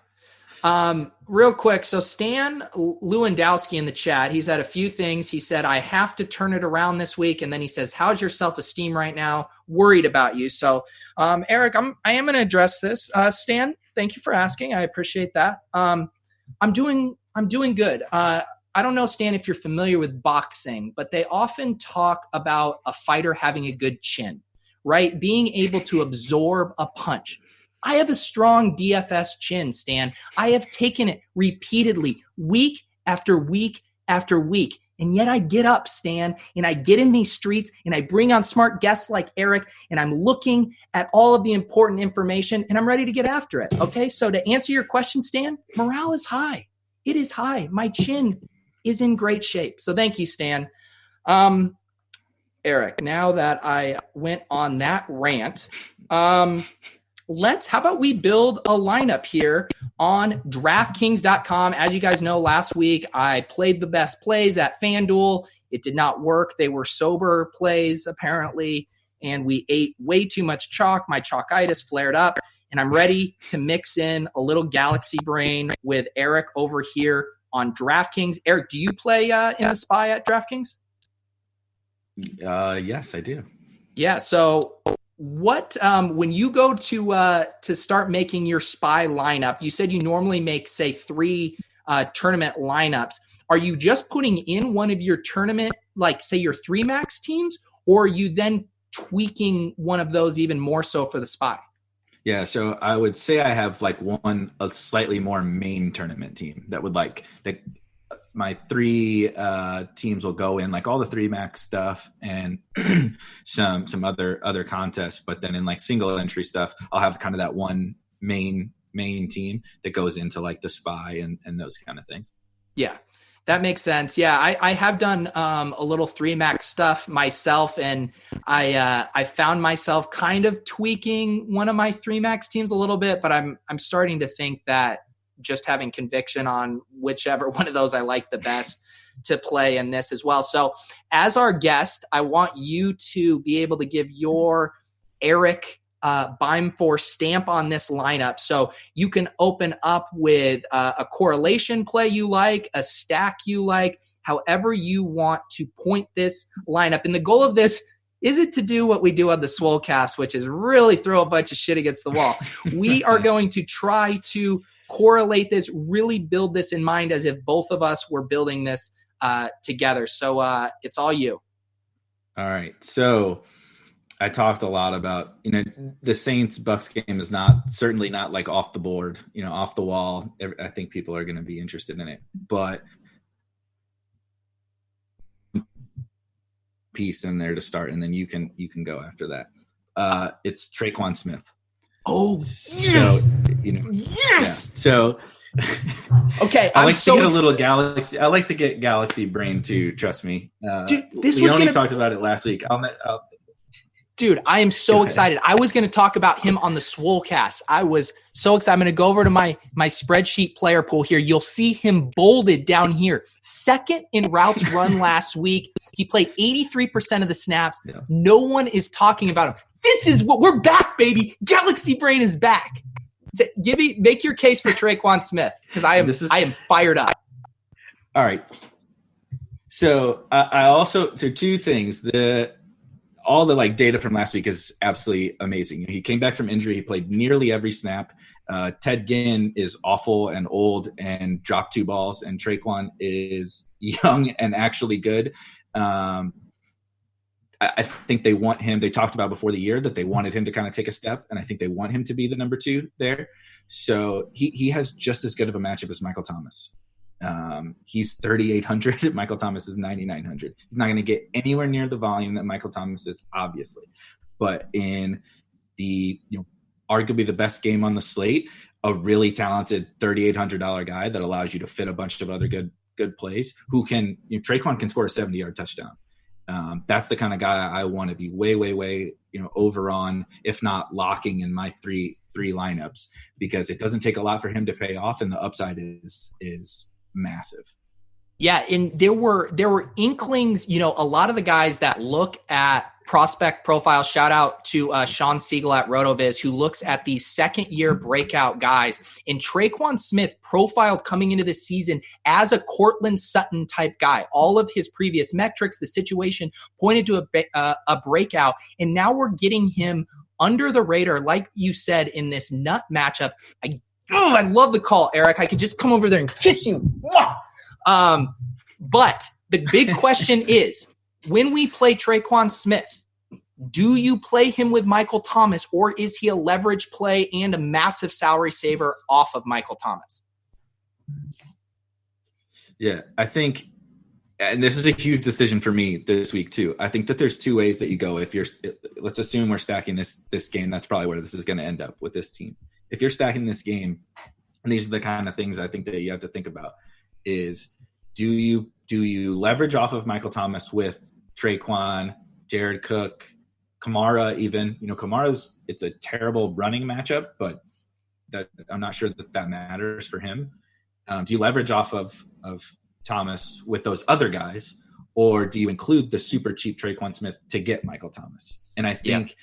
Real quick. So Stan Lewandowski in the chat, he's had a few things. He said, I have to turn it around this week. And then he says, how's your self-esteem right now? Worried about you. So, Erik, I am going to address this. Stan, thank you for asking. I appreciate that. I'm doing good. I don't know, Stan, if you're familiar with boxing, but they often talk about a fighter having a good chin, right? Being able to absorb a punch. I have a strong DFS chin, Stan. I have taken it repeatedly, week after week after week. And yet I get up, Stan, and I get in these streets and I bring on smart guests like Erik, and I'm looking at all of the important information and I'm ready to get after it. Okay. So to answer your question, Stan, morale is high. It is high. My chin is in great shape. So thank you, Stan. Erik, now that I went on that rant, how about we build a lineup here on DraftKings.com. As you guys know, last week I played the best plays at FanDuel. It did not work. They were sober plays, apparently, and we ate way too much chalk. My chalkitis flared up, and I'm ready to mix in a little galaxy brain with Erik over here on DraftKings. Erik, do you play in the SPY at DraftKings? Yes, I do. Yeah. So what when you go to start making your SPY lineup, you said you normally make, say, 3 tournament lineups. Are you just putting in one of your tournament, like say your 3 max teams, or are you then tweaking one of those even more so for the SPY? Yeah, so I would say I have like a slightly more main tournament team that would my 3 teams will go in like all the 3 max stuff and some other contests, but then in like single entry stuff, I'll have kind of that one main team that goes into like the SPY and those kind of things. Yeah. That makes sense. Yeah, I have done a little 3 max stuff myself, and I found myself kind of tweaking one of my 3 max teams a little bit, but I'm starting to think that just having conviction on whichever one of those I like the best to play in this as well. So as our guest, I want you to be able to give your Erik Beimfohr stamp on this lineup. So you can open up with a correlation play you like, a stack you like, however you want to point this lineup. And the goal of this isn't to do what we do on the Swolecast, which is really throw a bunch of shit against the wall. We are going to try to correlate this, really build this in mind as if both of us were building this together. So it's all you. All right. So I talked a lot about, the Saints Bucks game is certainly not like off the board, off the wall. I think people are going to be interested in it, but piece in there to start, and then you can go after that. It's Traquan Smith. Oh, yes. So, yes. Yeah. So okay, I like to get a little galaxy. I like to get galaxy brain too. Trust me. Dude, we only talked about it last week. Dude, I am so excited. I was going to talk about him on the Swolecast. I was so excited. I'm going to go over to my spreadsheet player pool here. You'll see him bolded down here. Second in routes run last week. He played 83% of the snaps. Yeah. No one is talking about him. This is what we're back, baby. Galaxy Brain is back. So, make your case for Traquan Smith, because I am fired up. All right. So I also 2 things. All the data from last week is absolutely amazing. He came back from injury. He played nearly every snap. Ted Ginn is awful and old and dropped 2 balls, and Traquan is young and actually good. I think they want him. They talked about before the year that they wanted him to kind of take a step, and I think they want him to be the number 2 there. So he has just as good of a matchup as Michael Thomas. He's 3,800. Michael Thomas is 9,900. He's not going to get anywhere near the volume that Michael Thomas is, obviously. But in the arguably the best game on the slate, a really talented $3,800 guy that allows you to fit a bunch of other good plays. Who can Traquan can score a 70-yard touchdown. That's the kind of guy I want to be way over on, if not locking in my three lineups, because it doesn't take a lot for him to pay off, and the upside is massive. Yeah, and there were inklings, a lot of the guys that look at prospect profile, shout out to Sean Siegel at RotoViz, who looks at the second-year breakout guys. And Traquan Smith profiled coming into the season as a Cortland Sutton type guy. All of his previous metrics, the situation pointed to a breakout, and now we're getting him under the radar, like you said, in this nut matchup. I love the call, Eric. I could just come over there and kiss you. But the big question is, when we play Traquan Smith, do you play him with Michael Thomas, or is he a leverage play and a massive salary saver off of Michael Thomas? Yeah, I think, and this is a huge decision for me this week too. I think that there's 2 ways that you go. Let's assume we're stacking this game. That's probably where this is going to end up with this team. If you're stacking this game, and these are the kind of things I think that you have to think about, is do you leverage off of Michael Thomas with Traquan, Jared Cook, Kamara even? Kamara's, it's a terrible running matchup, but that I'm not sure that matters for him. Do you leverage off of Thomas with those other guys, or do you include the super cheap Traquan Smith to get Michael Thomas? And I think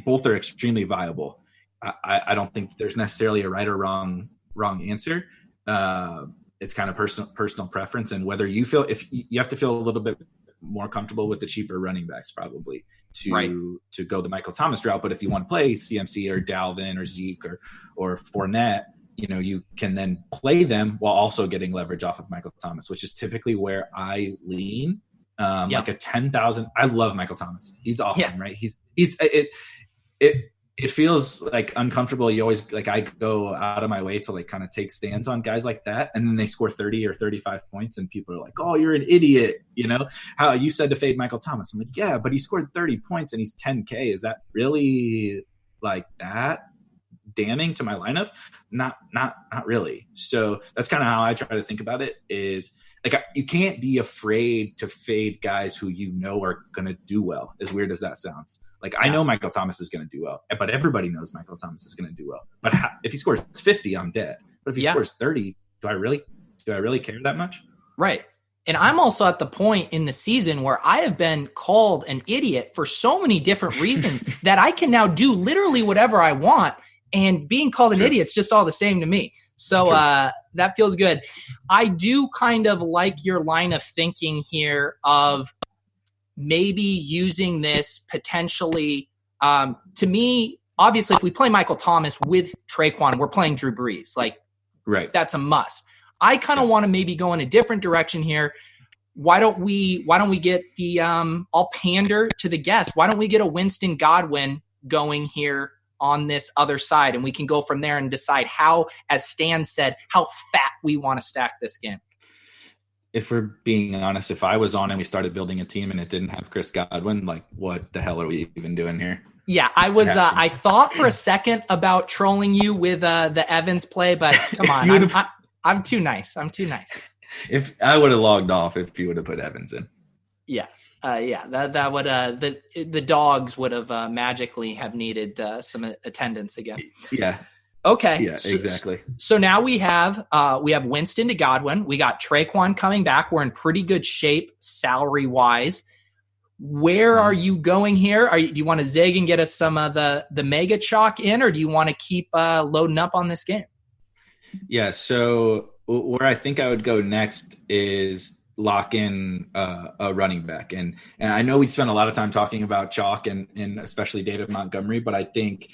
both are extremely viable. I don't think there's necessarily a right or wrong answer. It's kind of personal preference, and whether you feel, if you have to feel a little bit more comfortable with the cheaper running backs probably to go the Michael Thomas route. But if you want to play CMC or Dalvin or Zeke or Fournette, you can then play them while also getting leverage off of Michael Thomas, which is typically where I lean. Like a 10,000. I love Michael Thomas. He's awesome, right? It feels like uncomfortable. You always, like, I go out of my way to kind of take stands on guys like that, and then they score 30 or 35 points, and people are like, "Oh, you're an idiot." How you said to fade Michael Thomas. I'm like, yeah, but he scored 30 points and he's 10K. Is that really that damning to my lineup? Not really. So that's kind of how I try to think about it. Is you can't be afraid to fade guys who are going to do well, as weird as that sounds. I know Michael Thomas is going to do well, but everybody knows Michael Thomas is going to do well. But if he scores 50, I'm dead. But if he scores 30, do I really care that much? Right. And I'm also at the point in the season where I have been called an idiot for so many different reasons that I can now do literally whatever I want, and being called an idiot is just all the same to me. So that feels good. I do kind of like your line of thinking here of maybe using this potentially. To me, obviously, if we play Michael Thomas with Traquan, we're playing Drew Brees. Right. That's a must. I kind of want to maybe go in a different direction here. Why don't we get the I'll pander to the guest. Why don't we get a Winston Godwin going here on this other side, and we can go from there and decide how, as Stan said, how fat we want to stack this game. If we're being honest, if I was on and we started building a team and it didn't have Chris Godwin, what the hell are we even doing here? Yeah, I was. I thought for a second about trolling you with the Evans play, but come on, I'm too nice. If I would have logged off, if you would have put Evans in. Yeah. That would the dogs would have magically have needed some attendance again. Yeah. Okay. Yeah, exactly. So now we have Winston to Godwin. We got Traquan coming back. We're in pretty good shape salary wise. Where are you going here? Do you want to zig and get us some of the mega chalk in, or do you want to keep loading up on this game? Yeah. So where I think I would go next is lock in a running back. And I know we spent a lot of time talking about chalk and especially David Montgomery, but I think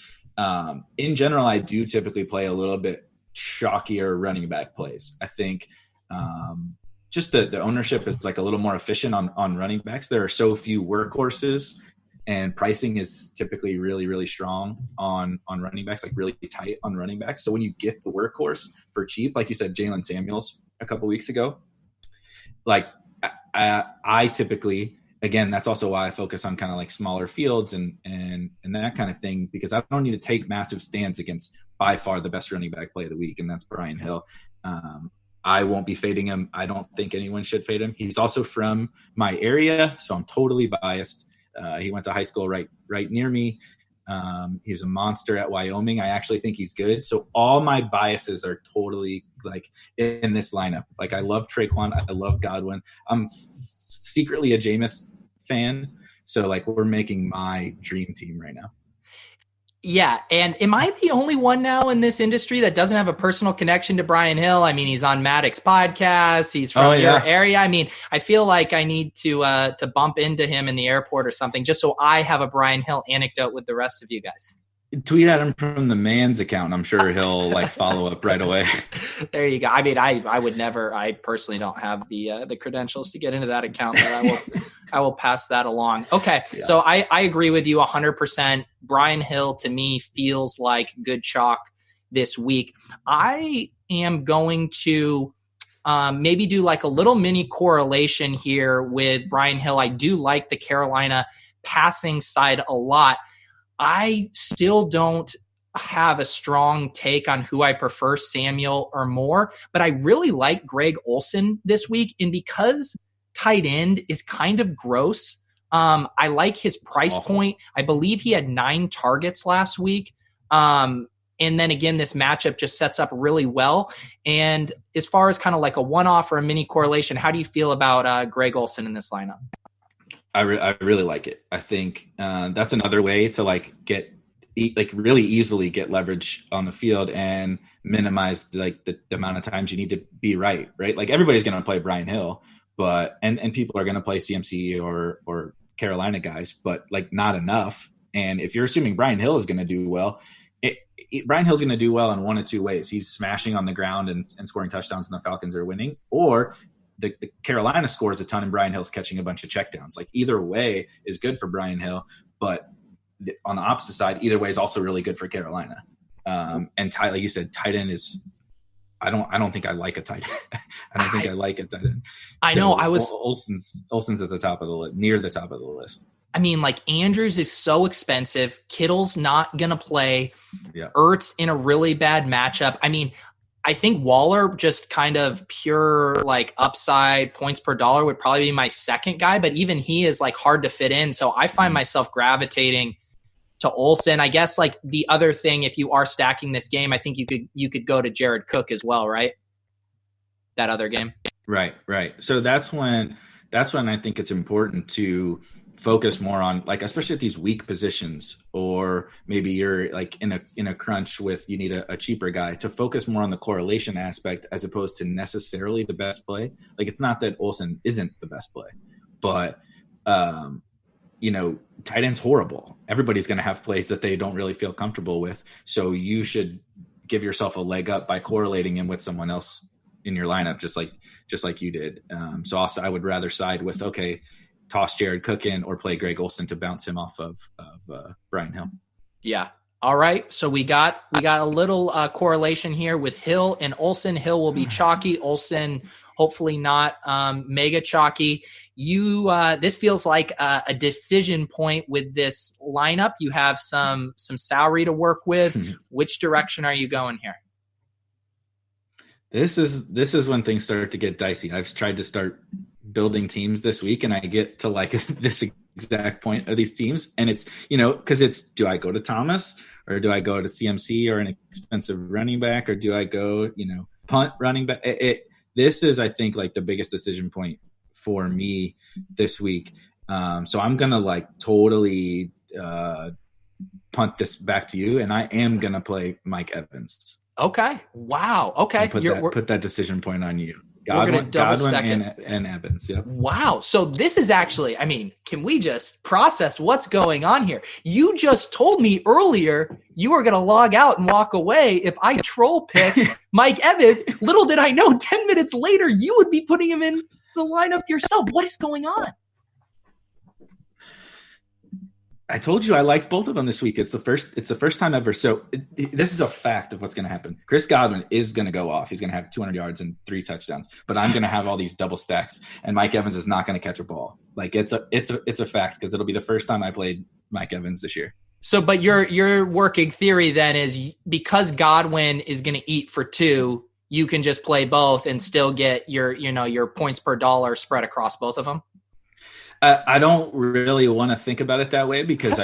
in general, I do typically play a little bit chalkier running back plays. I think just the ownership is like a little more efficient on running backs. There are so few workhorses, and pricing is typically really, really strong on running backs, like really tight on running backs. So when you get the workhorse for cheap, like you said, Jalen Samuels a couple weeks ago, like I typically, again, that's also why I focus on kind of like smaller fields and that kind of thing, because I don't need to take massive stands against by far the best running back play of the week, and that's Brian Hill. I won't be fading him. I don't think anyone should fade him. He's also from my area, so I'm totally biased. He went to high school right near me. He was a monster at Wyoming. I actually think he's good. So all my biases are totally like in this lineup. Like I love Traquan. I love Godwin. I'm secretly a Jameis fan. So like we're making my dream team right now. Yeah. And am I the only one now in this industry that doesn't have a personal connection to Brian Hill? I mean, he's on Maddox podcast. He's from your area. I mean, I feel like I need to bump into him in the airport or something just so I have a Brian Hill anecdote with the rest of you guys. Tweet at him from the man's account. I'm sure he'll like follow up right away. There you go. I mean, I would never, I personally don't have the credentials to get into that account, but I will pass that along. Okay. Yeah. So I agree with you 100%. Brian Hill to me feels like good chalk this week. I am going to maybe do like a little mini correlation here with Brian Hill. I do like the Carolina passing side a lot. I still don't have a strong take on who I prefer, Samuel or Moore, but I really like Greg Olsen this week. And because tight end is kind of gross, I like his price point. I believe he had 9 targets last week. And then again, this matchup just sets up really well. And as far as kind of like a one-off or a mini correlation, how do you feel about Greg Olsen in this lineup? I really like it. I think that's another way to like really easily get leverage on the field and minimize like the amount of times you need to be right? Like everybody's going to play Brian Hill, but and people are going to play CMC or Carolina guys, but like not enough. And if you're assuming Brian Hill is going to do well, Brian Hill's going to do well in one of two ways. He's smashing on the ground and scoring touchdowns, and the Falcons are winning, or the Carolina scores a ton and Brian Hill's catching a bunch of checkdowns. Like either way is good for Brian Hill, but on the opposite side, either way is also really good for Carolina. And like you said, tight end is, I don't think I like a tight end. I like a tight end. I know Olsen's at the top of the list, near the top of the list. I mean, like Andrews is so expensive. Kittle's not going to play. Yeah. Ertz in a really bad matchup. I mean, I think Waller, just kind of pure like upside points per dollar, would probably be my second guy, but even he is like hard to fit in. So I find myself gravitating to Olsen. I guess like the other thing, if you are stacking this game, I think you could go to Jared Cook as well, right? That other game. Right. So that's when I think it's important to focus more on, like, especially at these weak positions, or maybe you're like in a crunch with, you need a cheaper guy, to focus more on the correlation aspect as opposed to necessarily the best play. Like, it's not that Olsen isn't the best play, but tight end's horrible. Everybody's going to have plays that they don't really feel comfortable with. So you should give yourself a leg up by correlating him with someone else in your lineup, just like you did. So also I would rather side with, okay, toss Jared Cook in or play Greg Olsen to bounce him off of Brian Hill. Yeah. All right. So we got a little correlation here with Hill and Olsen. Hill will be chalky. Olsen, hopefully not mega chalky. This feels like a decision point with this lineup. You have some salary to work with. Which direction are you going here? This is when things start to get dicey. I've tried to start building teams this week, and I get to like this exact point of these teams, and it's, because it's, do I go to Thomas or do I go to CMC or an expensive running back, or do I go, punt running back? This is, I think, like the biggest decision point for me this week. So I'm gonna like totally punt this back to you, and I am gonna play Mike Evans. Okay. Wow. Okay. Put that decision point on you. Godwin and Evans. Yep. Wow. So this is actually, I mean, can we just process what's going on here? You just told me earlier you were going to log out and walk away if I troll pick Mike Evans. Little did I know 10 minutes later you would be putting him in the lineup yourself. What is going on? I told you I liked both of them this week. It's the first time ever. So this is a fact of what's going to happen. Chris Godwin is going to go off. He's going to have 200 yards and 3 touchdowns, but I'm going to have all these double stacks and Mike Evans is not going to catch a ball. Like it's a fact because it'll be the first time I played Mike Evans this year. So, but your working theory then is because Godwin is going to eat for 2, you can just play both and still get your points per dollar spread across both of them. I don't really want to think about it that way because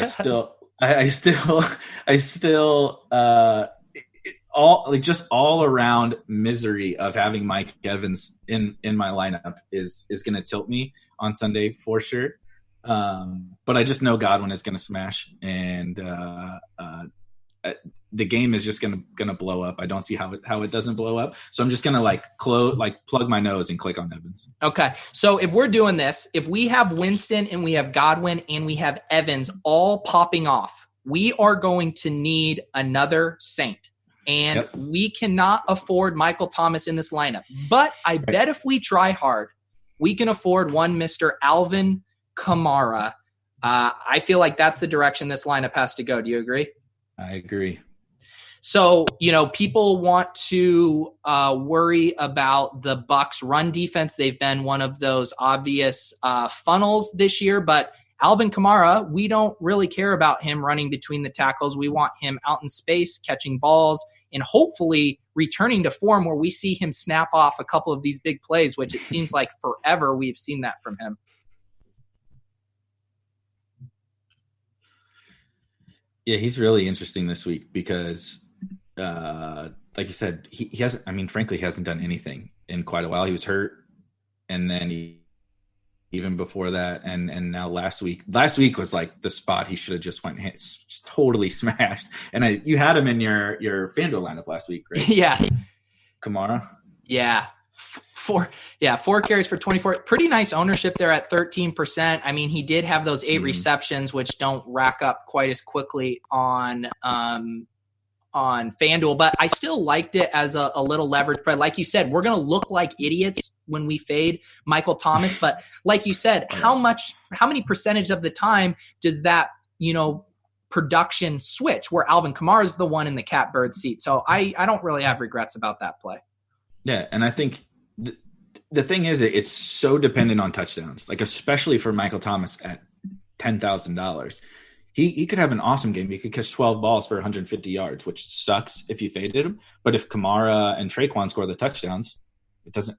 all around misery of having Mike Evans in my lineup is going to tilt me on Sunday for sure. But I just know Godwin is going to smash and the game is just going to blow up. I don't see how it doesn't blow up. So I'm just going to plug my nose and click on Evans. Okay. So if we're doing this, if we have Winston and we have Godwin and we have Evans all popping off, we are going to need another Saint. And we cannot afford Michael Thomas in this lineup. But I bet if we try hard, we can afford one Mr. Alvin Kamara. I feel like that's the direction this lineup has to go. Do you agree? I agree. So, people want to worry about the Bucs run defense. They've been one of those obvious funnels this year, but Alvin Kamara, we don't really care about him running between the tackles. We want him out in space, catching balls, and hopefully returning to form where we see him snap off a couple of these big plays, which it seems like forever we've seen that from him. Yeah, he's really interesting this week because like you said, he hasn't, frankly, he hasn't done anything in quite a while. He was hurt. And then even before that, and now last week was like the spot he should have just went totally smashed. And you had him in your FanDuel lineup last week, right? Yeah. Kamara. Yeah. 4 carries for 24. Pretty nice ownership there at 13%. I mean, he did have those 8 receptions, which don't rack up quite as quickly on FanDuel, but I still liked it as a little leverage play. Like you said, we're going to look like idiots when we fade Michael Thomas, but like you said, how many percentage of the time does that, production switch where Alvin Kamara is the one in the catbird seat? So I don't really have regrets about that play. Yeah. And I think the thing is, it's so dependent on touchdowns, like especially for Michael Thomas at $10,000. He could have an awesome game. He could catch 12 balls for 150 yards, which sucks if you faded him. But if Kamara and Traquan score the touchdowns, it doesn't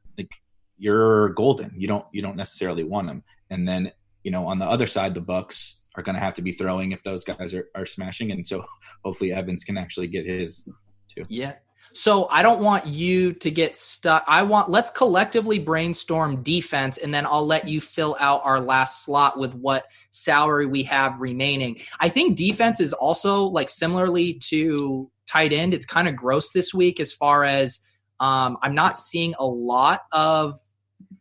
you're golden. You don't necessarily want them. And then, on the other side, the Bucs are going to have to be throwing if those guys are smashing. And so hopefully Evans can actually get his too. Yeah. So I don't want you to get stuck. Let's collectively brainstorm defense, and then I'll let you fill out our last slot with what salary we have remaining. I think defense is also similarly to tight end. It's kind of gross this week as far as I'm not seeing a lot of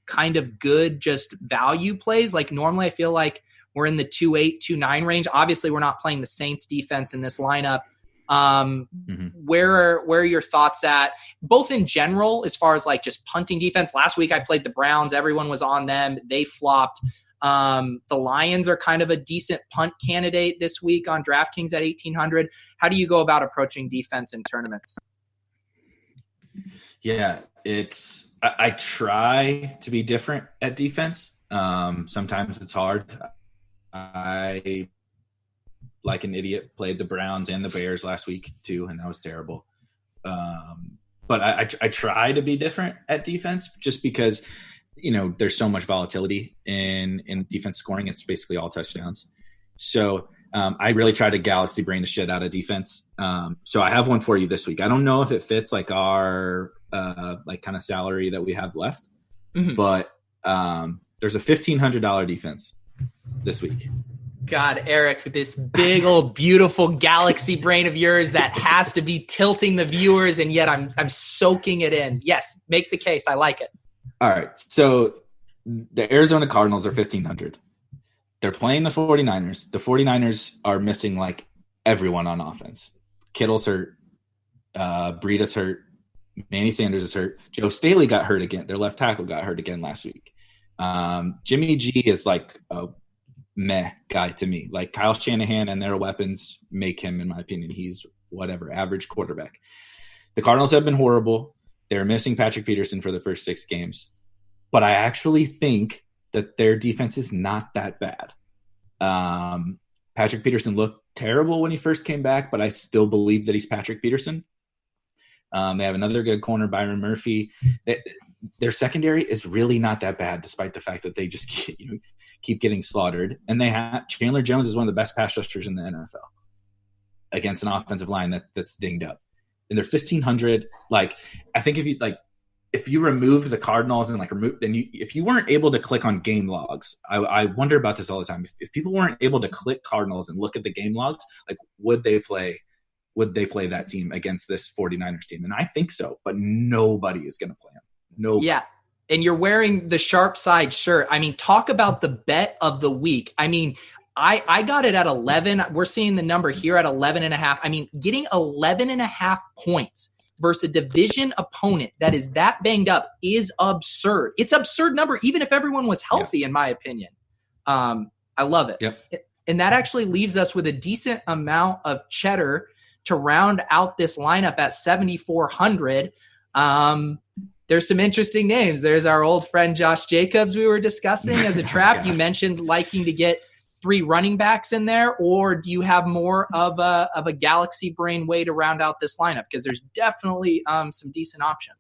kind of good just value plays. Like normally I feel like we're in the 2.8, 2.9 range. Obviously we're not playing the Saints defense in this lineup. Where are your thoughts at both in general, as far as just punting defense? Last week I played the Browns. Everyone was on them. They flopped. The Lions are kind of a decent punt candidate this week on DraftKings at 1,800. How do you go about approaching defense in tournaments? Yeah, I try to be different at defense. Sometimes it's hard. I, like an idiot, played the Browns and the Bears last week too, and that was terrible. But I try to be different at defense just because, there's so much volatility in defense scoring. It's basically all touchdowns. So I really try to galaxy brain the shit out of defense. So I have one for you this week. I don't know if it fits our kind of salary that we have left, but there's a $1,500 defense this week. God, Eric, this big old beautiful galaxy brain of yours that has to be tilting the viewers, and yet I'm soaking it in. Yes, make the case. I like it. All right. So the Arizona Cardinals are 1,500. They're playing the 49ers. The 49ers are missing like everyone on offense. Kittle's hurt. Breida's hurt. Manny Sanders is hurt. Joe Staley got hurt again. Their left tackle got hurt again last week. Jimmy G is like a meh guy to me. Like Kyle Shanahan and their weapons make him, in my opinion, he's whatever, average quarterback. The Cardinals have been horrible. They're missing Patrick Peterson for the first 6 games. But I actually think that their defense is not that bad. Patrick Peterson looked terrible when he first came back, but I still believe that he's Patrick Peterson. They have another good corner, Byron Murphy. Their secondary is really not that bad, despite the fact that they just keep getting slaughtered. And they have Chandler Jones is one of the best pass rushers in the NFL against an offensive line that's dinged up. And they're 1,500. Like, I think if you remove the Cardinals and if you weren't able to click on game logs, I wonder about this all the time. If people weren't able to click Cardinals and look at the game logs, like would they play that team against this 49ers team? And I think so, but nobody is going to play them. Nobody. Yeah. And you're wearing the sharp side shirt. I mean, talk about the bet of the week. I mean, I got it at 11. We're seeing the number here at 11.5. I mean, getting 11.5 points versus a division opponent that is that banged up is absurd. It's an absurd number, even if everyone was healthy, in my opinion. I love it. Yep. And that actually leaves us with a decent amount of cheddar to round out this lineup at 7,400. There's some interesting names. There's our old friend Josh Jacobs we were discussing as a trap. You mentioned liking to get 3 running backs in there, or do you have more of a galaxy brain way to round out this lineup? Because there's definitely some decent options.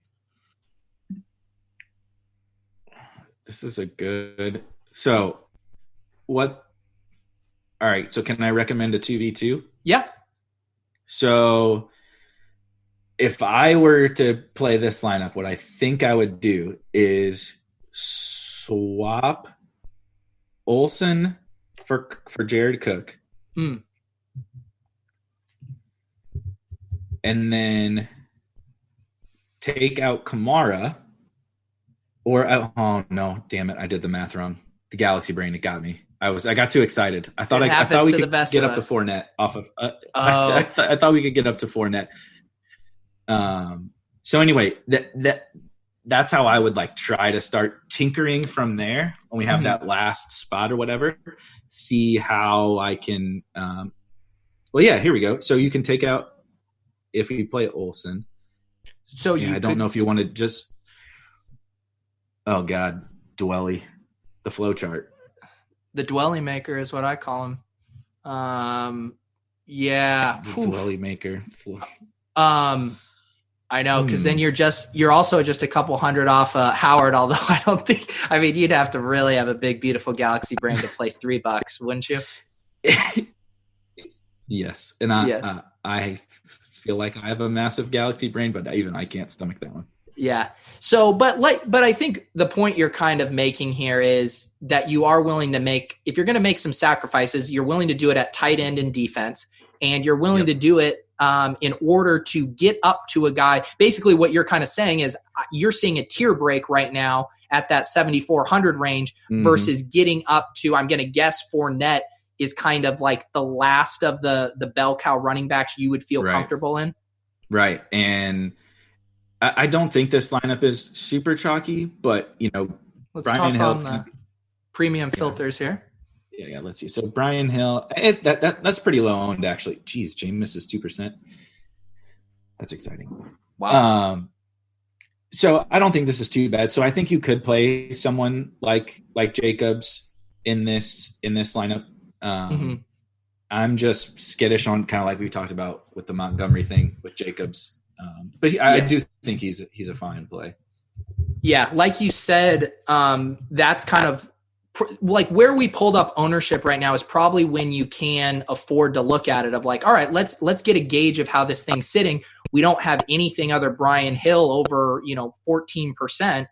This is a good. So what? All right. So can I recommend a 2v2? Yeah. So if I were to play this lineup, what I think I would do is swap Olsen for Jared Cook. Mm. And then take out Kamara oh no, damn it. I did the math wrong. The galaxy brain, it got me. I got too excited. I thought we could get up to 4 net off of I thought we could get up to 4 net. So anyway, that's how I would like try to start tinkering from there when we have that last spot or whatever. See how I can. Well, yeah, here we go. So you can take out if we play Olsen. So I don't know if you want to just. Oh God, Dwelly, the flow chart. The Dwelly maker is what I call him. Yeah, the Dwelly maker. I know, because then you're also just a couple hundred off Howard, although you'd have to really have a big, beautiful galaxy brain to play $3, wouldn't you? Yes. And I feel like I have a massive galaxy brain, but even I can't stomach that one. Yeah. So, but I think the point you're kind of making here is that you are willing to if you're going to make some sacrifices, you're willing to do it at tight end and defense, and you're willing to do it in order to get up to a guy. Basically what you're kind of saying is you're seeing a tier break right now at that 7,400 range versus getting up to, I'm going to guess Fournette is kind of like the last of the bell cow running backs you would feel comfortable in. Right. And I don't think this lineup is super chalky, but let's toss on the premium filters here. Yeah, let's see. So Brian Hill, that's pretty low owned actually. Jeez, Jameis is 2%. That's exciting. Wow. So I don't think this is too bad. So I think you could play someone like Jacobs in this lineup. I'm just skittish on kind of like we talked about with the Montgomery thing with Jacobs. But I do think he's a fine play. Yeah, like you said, that's kind of like where we pulled up ownership right now is probably when you can afford to look at it of like, all right, let's get a gauge of how this thing's sitting. We don't have anything other Brian Hill over 14%.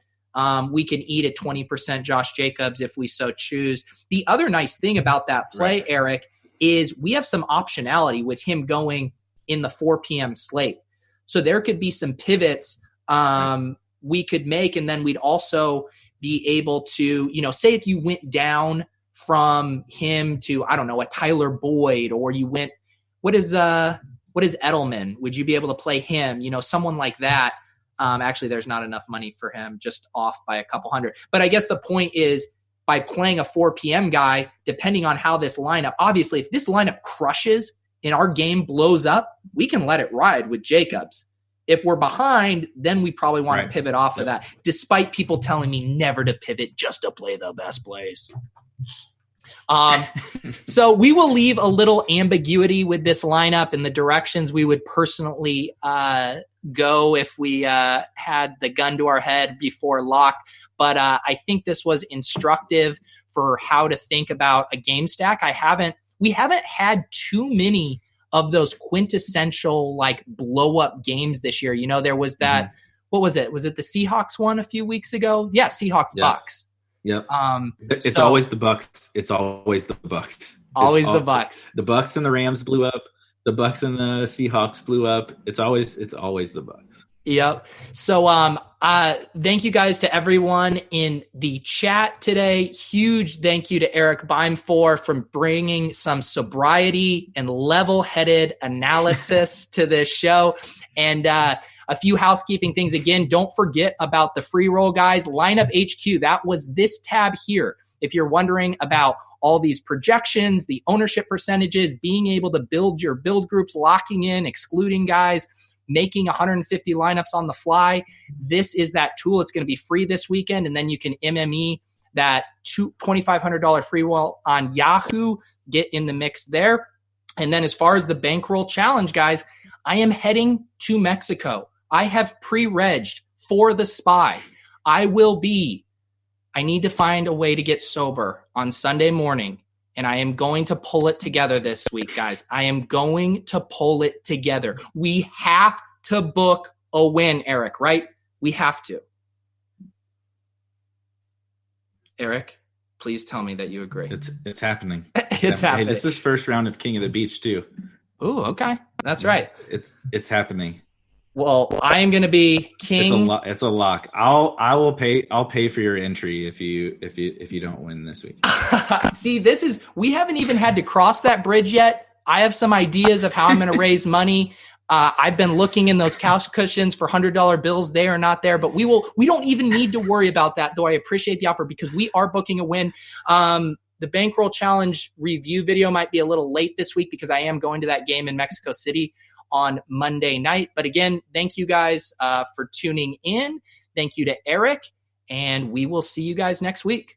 We can eat at 20% Josh Jacobs if we so choose. The other nice thing about that play, Eric, is we have some optionality with him going in the 4 p.m. slate. So there could be some pivots we could make. And then we'd also be able to, say if you went down from him to, I don't know, a Tyler Boyd, or you went, what is Edelman? Would you be able to play him? Someone like that. Actually, there's not enough money for him, just off by a couple hundred. But I guess the point is, by playing a 4 p.m. guy, depending on how this lineup, obviously, if this lineup crushes and our game blows up, we can let it ride with Jacobs. If we're behind, then we probably want to pivot off of that, despite people telling me never to pivot, just to play the best plays. So we will leave a little ambiguity with this lineup and the directions we would personally go if we had the gun to our head before lock. But I think this was instructive for how to think about a game stack. We haven't had too many of those quintessential like blow up games this year. There was that, what was it? Was it the Seahawks one a few weeks ago? Yeah, Seahawks Bucks. Yep. It's always the Bucks. It's always the Bucks. The Bucks. The Bucks and the Rams blew up. The Bucks and the Seahawks blew up. It's always the Bucks. Yep. So thank you guys to everyone in the chat today. Huge thank you to Erik Beimfohr for bringing some sobriety and level-headed analysis to this show. And a few housekeeping things. Again, don't forget about the free roll, guys. Lineup HQ, that was this tab here. If you're wondering about all these projections, the ownership percentages, being able to build your build groups, locking in, excluding guys, making 150 lineups on the fly, this is that tool. It's going to be free this weekend, and then you can MME that $2,500 free roll on Yahoo. Get in the mix there. And then as far as the bankroll challenge, guys, I am heading to Mexico. I have pre-regged for the Spy. I need to find a way to get sober on Sunday morning, and I am going to pull it together this week, guys. I am going to pull it together. We have to book a win, Erik, right? We have to. Erik, please tell me that you agree. It's happening. It's happening. Hey, this is first round of King of the Beach too. Ooh, okay. That's right. It's happening. Well, I am going to be king. It's a lock. I'll pay for your entry if you don't win this week. See, we haven't even had to cross that bridge yet. I have some ideas of how I'm going to raise money. I've been looking in those couch cushions for $100 bills. They are not there, but we don't even need to worry about that, though I appreciate the offer because we are booking a win. The Bankroll Challenge review video might be a little late this week because I am going to that game in Mexico City on Monday night. But again, thank you guys for tuning in. Thank you to Erik, and we will see you guys next week.